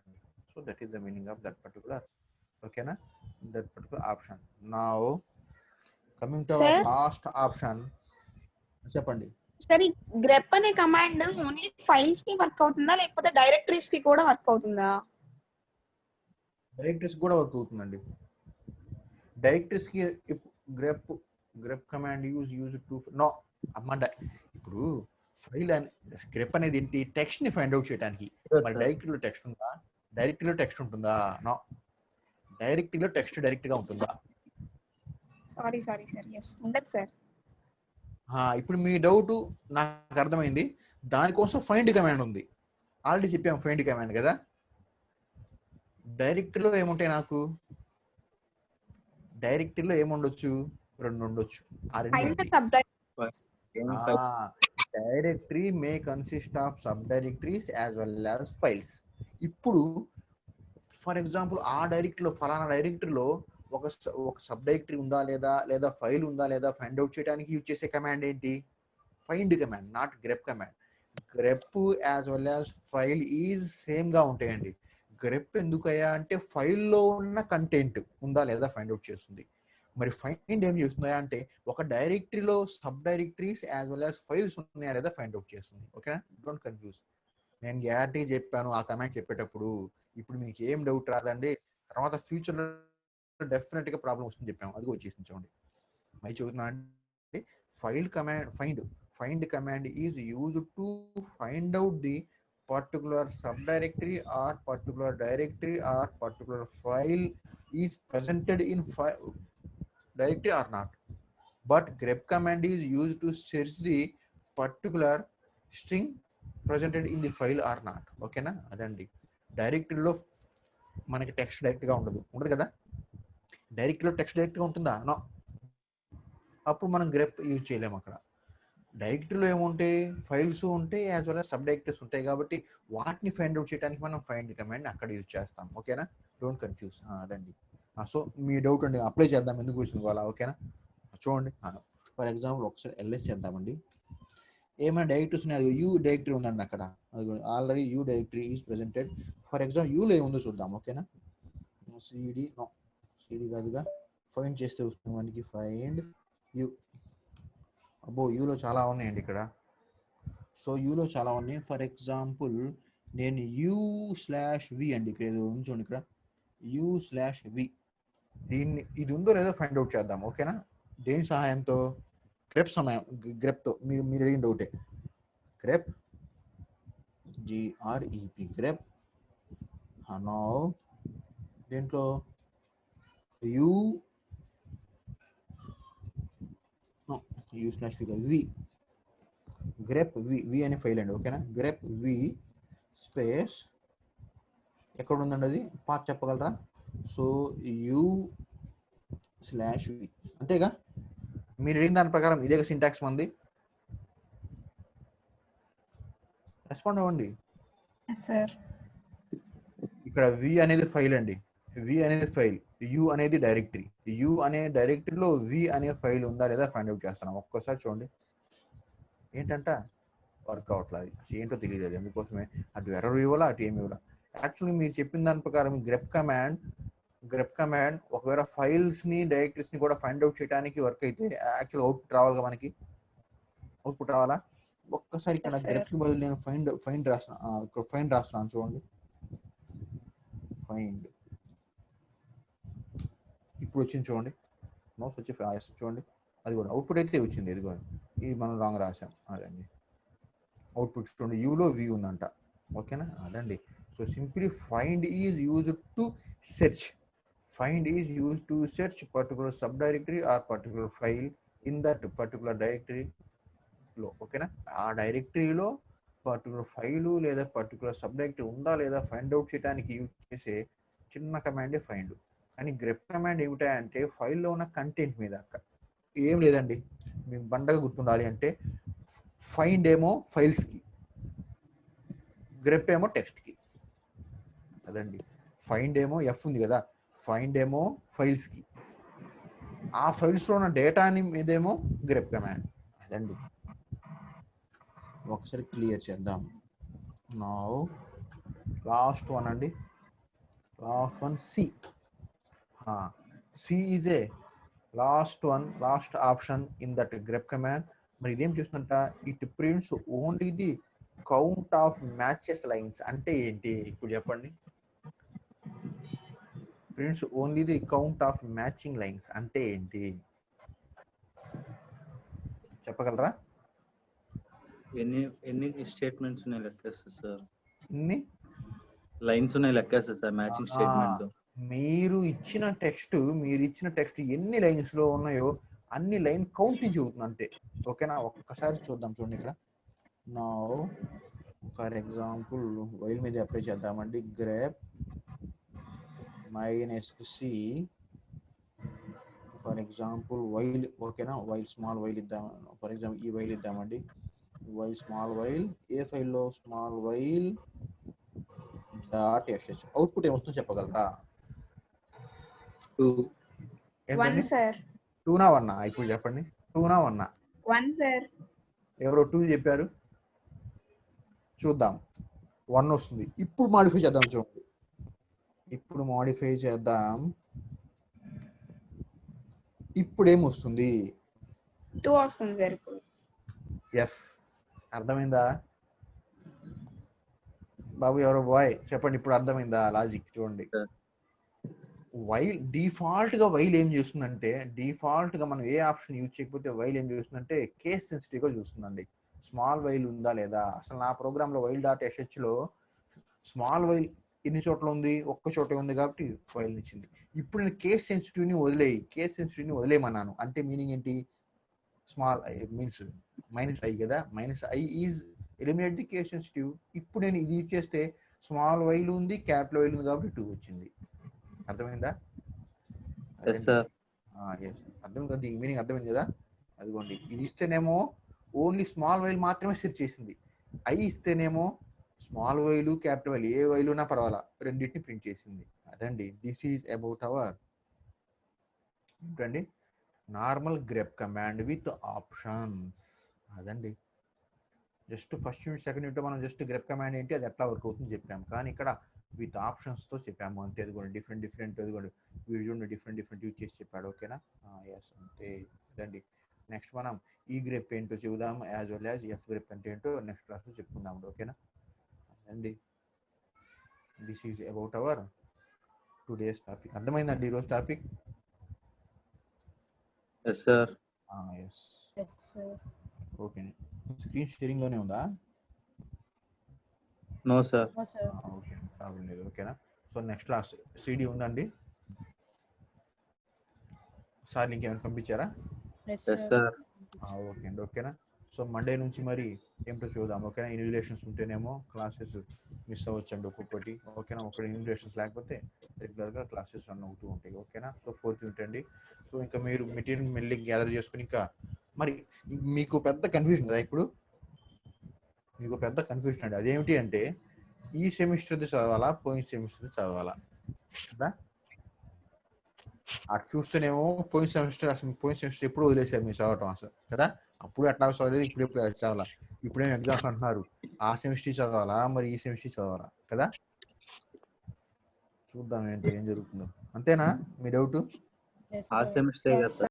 So that is the meaning of that particular. ఓకేనా, that particular option. Now coming to our last option. చెప్పండి సార్, ఈ grep అనే కమాండ్ ఓన్లీ ఫైల్స్ కి వర్క్ అవుతుందా లేకపోతే డైరెక్టరీస్ కి కూడా వర్క్ అవుతుందా? డైరెక్టరీస్ కూడా వర్క్ అవుతుందండి. డైరెక్టరీస్ కి grep command use to know అమ్మ. ఇప్పుడు ఫైల్ అని గ్రెప్ అనేది ఏంటి? టెక్స్ట్ ని ఫైండ్ అవుట్ చేయడానికి. మరి డైరెక్టరీలో టెక్స్ట్ ఉందా? డైరెక్టరీలో టెక్స్ట్ ఉంటుందా? నో. డైరెక్టరీలో టెక్స్ట్ డైరెక్ట్ గా ఉంటుందా? సారీ సార్, ఎస్ ఉండదు సార్. ఇప్పుడు మీ డౌట్ నాకు అర్థమైంది. దానికోసం ఫైండ్ కమాండ్ ఉంది. ఆల్రెడీ చెప్పాము ఫైండ్ కమాండ్ కదా. డైరెక్టరీలో ఏముంటాయి? నాకు డైరెక్టరీలో ఏముండొచ్చు? 2 ఉండొచ్చు. ఆ 2 directory May consist of sub directories as well as files. ఇప్పుడు ఫర్ ఎగ్జాంపుల్ ఆ డైరెక్టరీలో, ఫలానా డైరెక్టరీలో ఒక సబ్ డైరెక్టరీ ఉందా లేదా ఫైల్ ఉందా లేదా ఫైండ్ అవుట్ చేయడానికి యూజ్ చేసే కమాండ్ ఏంటి? Find command, not grep command. Grep as well as file is same గా ఉంటాయండి. గ్రెప్ ఎందుకయ్యా అంటే ఫైల్లో ఉన్న కంటెంట్ ఉందా లేదా ఫైండ్ అవుట్ చేస్తుంది. మరి ఫైండ్ ఏం చేస్తుందా అంటే ఒక డైరెక్టరీలో sub directories as well as files ఉన్నాయా లేదా ఫైండ్ అవుట్ చేస్తుంది. ఓకేనా, డోంట్ కన్ఫ్యూజ్. నేను గ్యారంటీ చెప్పాను ఆ కమాండ్ చెప్పేటప్పుడు. ఇప్పుడు మీకు ఏం డౌట్ రాదండి. తర్వాత ఫ్యూచర్ లో డెఫినెట్ గా ప్రాబ్లం వస్తుంది చెప్పాము, అది వచ్చేసింది. చూడండి మై చెబుతున్నా అంటే find command is used to find out the particular subdirectory or particular directory or particular file is presented in directory or not. But grep command is used to search the particular string presented in the file or not. ఓకేనా, అదండి. డైరెక్టరీలో మనకి టెక్స్ట్ డైరెక్ట్ గా ఉండదు కదా. డైరెక్టరీలో టెక్స్ట్ డైరెక్ట్ గా ఉంటుందా? నో. అప్పుడు మనం గ్రెప్ యూజ్ చేయలేము. అక్కడ డైరెక్టరీలో ఏముంటాయి? ఫైల్స్ ఉంటాయి as well as sub directories ఉంటాయి. కాబట్టి వాటిని ఫైండ్ అవుట్ చేయడానికి మనం ఫైండ్ కమాండ్ అక్కడ యూజ్ చేస్తాం. ఓకేనా, డోంట్ కన్ఫ్యూజ్. అదండి. సో మీ డౌట్ అండి, అప్లై చేద్దాం ఎందుకు వచ్చింది వాళ్ళ. ఓకేనా, చూడండి. ఫర్ ఎగ్జాంపుల్ ఒకసారి ఎల్ఎస్ చేద్దామండి. ఏమైనా డైరెక్టరీస్ ఉన్నాయి, యూ డైరెక్టరీ ఉందండి అక్కడ, అది already U directory is presented. For example యూలో ఏముందో చూద్దాం, ఓకేనా. సిడి నో, సిడి కాదుగా, ఫైండ్ చేస్తే వస్తుంది మనకి ఫైండ్ యూ. అబ్బో యూలో చాలా ఉన్నాయండి ఇక్కడ. సో యూలో చాలా ఉన్నాయి. ఫర్ ఎగ్జాంపుల్ నేను u/v అండి, ఇక్కడ ఏదో ఉంది చూడండి, ఇక్కడ u/v. దీన్ని ఇది ఉందో లేదో ఫైండ్ అవుట్ చేద్దాం, ఓకేనా. దేని సహాయంతో? గ్రెప్ గ్రెప్తో. మీరు అడిగిన డౌటే. Grep, GREP, grep. నో దేంట్లో u/v, గ్రెప్ వి అనే ఫైల్ అండి, ఓకేనా. గ్రెప్ వి స్పేస్ ఎక్కడ ఉందండి అది, పాత్ చెప్పగలరా? సో u/v అంతేగా. మీరు అడిగిన దాని ప్రకారం ఇదే సింటాక్స్ మంది. రెస్పాండ్ అవ్వండి. సార్ ఇక్కడ వి అనేది ఫైల్ అండి, వి అనేది ఫైల్, యు అనేది డైరెక్టరీ. యు అనే డైరెక్టరీలో వి అనే ఫైల్ ఉందా లేదా ఫైండ్ అవుట్ చేస్తున్నాం. ఒక్కసారి చూడండి. ఏంటంట వర్క్ అవట్లా, అది అసలు ఏంటో తెలియదు. అది అందుకోసమే అటు ఎర్రర్ ఇవ్వాలా, అటు ఏమి ఇవ్వాలా. యాక్చువల్లీ మీరు చెప్పిన దాని ప్రకారం గ్రెప్ కమాండ్ ఒకవేళ ఫైల్స్ ని డైరెక్టరీస్ ని కూడా ఫైండ్ అవుట్ చేయడానికి వర్క్ అయితే యాక్చువల్ అవుట్పుట్ రావాలిగా, మనకి అవుట్పుట్ రావాలా. ఒక్కసారి ఇక్కడ గ్రెప్ కి బదులు నేను ఫైండ్ రాస్తున్నాను, ఇక్కడ ఫైండ్ రాస్తున్నాను చూడండి. ఫైండ్ ఇప్పుడు వచ్చింది చూడండి, మౌస్ వచ్చి చూడండి, అది కూడా అవుట్పుట్ అయితే వచ్చింది. ఇది కూడా ఇది మనం రాంగ్ రాసాం, అదండి అవుట్పుట్ చూడండి. యూలో వి ఉందంట, ఓకేనా. అదండి. So simply find is used to search. Find is use to search particular sub directory or particular file in that particular డైరెక్టరీలో, ఓకేనా. ఆ డైరెక్టరీలో పర్టికులర్ ఫైలు లేదా పర్టికులర్ సబ్ డైరెక్టరీ ఉందా లేదా ఫైండ్ అవుట్ చేయడానికి యూజ్ చేసే చిన్న కమాండే ఫైండ్. కానీ గ్రెప్ కమాండ్ ఏమిటంటే ఫైల్లో ఉన్న కంటెంట్ మీద, ఏం లేదండి. మీకు బండగా గుర్తుండాలి అంటే ఫైండ్ ఏమో ఫైల్స్కి, గ్రెప్ ఏమో టెక్స్ట్కి. అదండి. ఫైండ్ ఏమో ఎఫ్ ఉంది కదా, ఫైండ్ ఏమో ఫైల్స్కి, ఆ ఫైల్స్లో ఉన్న డేటాని మీదేమో గ్రెప్ కమాండ్. అదండి. ఒకసారి క్లియర్ చేద్దాం. నౌ లాస్ట్ వన్ అండి, last one C. C is a last option in that grep command. మరి ఇదేం చూస్తుంట, it prints only the count of matches lines. అంటే ఏంటి ఇప్పుడు చెప్పండి. Prints only the count of matching lines అంటే ఏంటి చెప్పగలరా? ఎన్ని స్టేట్మెంట్స్ ఉన్నాయి లెక్కేస్తుంది సార్, ఇన్ని లైన్స్ ఉన్నాయి లెక్కేస్తుంది సార్ మ్యాచింగ్ స్టేట్మెంట్. మీరు ఇచ్చిన టెక్స్ట్ ఎన్ని లైన్స్ లో ఉన్నాయో అన్ని లైన్ కౌంటింగ్ అవుతుంది అంతే, ఓకేనా. ఒక్కసారి చూద్దాం చూడండి ఇక్కడ. నా ఫర్ ఎగ్జాంపుల్ వైల్ మీద అప్లై చేద్దామండి. Grep -c for example while, ఓకేనా. వైల్ స్మాల్ వైల్ ఇద్దాం. ఫర్ ఎగ్జాంపుల్ ఈ వైల్ ఇద్దామండి. వైల్ స్మాల్ వైల్ ఏ ఫైల్లో small while dot sh. Output ఏమొస్తుందో చెప్పగలరా? 2 1 సార్. 2నా 1నా? ఇప్పుడు చెప్పండి. 2నా 1నా? 1 సార్. ఎవరో 2 చెప్పారు, చూద్దాం. 1 వస్తుంది. ఇప్పుడు మాడిఫై చేద్దాం చూడండి. ఇప్పుడు ఏమొస్తుంది? 2 వస్తుంది సార్ ఇప్పుడు. ఎస్, అర్థమైందా బాబు? ఎవరో బాయ్ చెప్పండి, ఇప్పుడు అర్థమైందా లాజిక్? చూడండి. వైల్ డిఫాల్ట్ గా వైల్ ఏం చేస్తుందంటే, డిఫాల్ట్ గా మనం ఏ ఆప్షన్ యూజ్ చేయకపోతే వైల్ ఏం చేస్తుందంటే కేస్ సెన్సిటివ్ గా చూస్తుందండి. స్మాల్ వైల్ ఉందా లేదా. అసలు నా ప్రోగ్రామ్ లో వైల్ డాట్ sh లో స్మాల్ వైల్ ఎన్ని చోట్ల ఉంది, ఒక్క చోటే ఉంది కాబట్టి వైల్ ఇచ్చింది. ఇప్పుడు నేను కేస్ సెన్సిటివ్ ని వదిలేయమన్నాను. అంటే మీనింగ్ ఏంటి? స్మాల్ మీన్స్ -i కదా, -i is eliminate the case sensitive. ఇప్పుడు నేను ఇది చేస్తే స్మాల్ వైల్ ఉంది, క్యాపిటల్ వైల్ ఉంది కాబట్టి 2 వచ్చింది. అర్థమైందా? అర్థం కదా, మీనింగ్ అర్థమైంది కదా. అదిగోండి, ఇది ఇస్తేనేమో ఓన్లీ స్మాల్ వైల్ మాత్రమే సెర్చ్ చేసింది. ఐ ఇస్తేనేమో స్మాల్ వైలు క్యాపిటల్ వైల్ ఏ వైలు ఉన్నా పర్వాలా రెండింటిని ప్రింట్ చేసింది. అదండి, దిస్ ఈజ్ అబౌట్ అవర్ ఏంటండి normal grep command with options. అదండి. Just first unit second unit మనం జస్ట్ గ్రెప్ కమాండ్ ఏంటి అది ఎట్లా వర్క్ అవుతుంది చెప్పాము, కానీ ఇక్కడ విత్ ఆప్షన్స్తో చెప్పాము అంతే. అదిగోండి డిఫరెంట్ అదిగోండి వీడు చూడండి డిఫరెంట్ యూజ్ చేసి చెప్పాడు. ఓకేనా, ఎస్ అంతే అదండి. నెక్స్ట్ మనం ఈ గ్రెప్ ఏంటో చూద్దాం, as well as F grep అంటే ఏంటో నెక్స్ట్ క్లాస్లో చెప్పుకుందాం. ఓకేనా అండి, this is about our today's topic. అర్థమైందండి ఈరోజు టాపిక్? Yes sir. Yes okay. Screen షేరింగ్లోనే ఉందా? No sir. ఓకే ప్రాబ్లం లేదు. ఓకేనా, సో నెక్స్ట్ క్లాస్ సిడి ఉందండి. సార్ లింక్ ఏమైనా పంపించారా? Yes sir. ఓకే అండి. ఓకేనా, సో మండే నుంచి మరి ఏమిటో చూద్దాం. ఓకేనా, ఇన్విటేషన్స్ ఉంటేనేమో క్లాసెస్ మిస్ అవ్వచ్చండి ఒక్కొక్కటి. ఓకేనా, ఒకటి ఇన్విటేషన్స్ లేకపోతే రెగ్యులర్గా క్లాసెస్ రన్ అవుతూ ఉంటాయి. ఓకేనా, సో 4th యూనిట్ అండి. సో ఇంకా మీరు మెటీరియల్ మెల్లి గ్యాదర్ చేసుకుని ఇంకా మరి మీకు పెద్ద కన్ఫ్యూజన్ కదా ఇప్పుడు, మీకు పెద్ద కన్ఫ్యూజన్ అండి. అదేమిటి అంటే ఈ సెమిస్టర్ది చదవాలా పోయిన సెమిస్టర్ది చదవాలా కదా? అటు చూస్తేనేమో పోయిన సెమిస్టర్ ఎప్పుడు వదిలేశారు మీరు చదవటం అసలు కదా? అప్పుడు అట్లా చదవలేదు, ఇప్పుడు చదవాలా. ఇప్పుడేం ఎగ్జామ్స్ అంటున్నారు, ఆ సెమిస్టర్ చదవాలా మరి ఈ సెమిస్టర్ చదవాలా కదా? చూద్దాం ఏంటో ఏం జరుగుతుందో. అంతేనా మీ డౌట్? ఆ సెమిస్టర్ కదా సార్.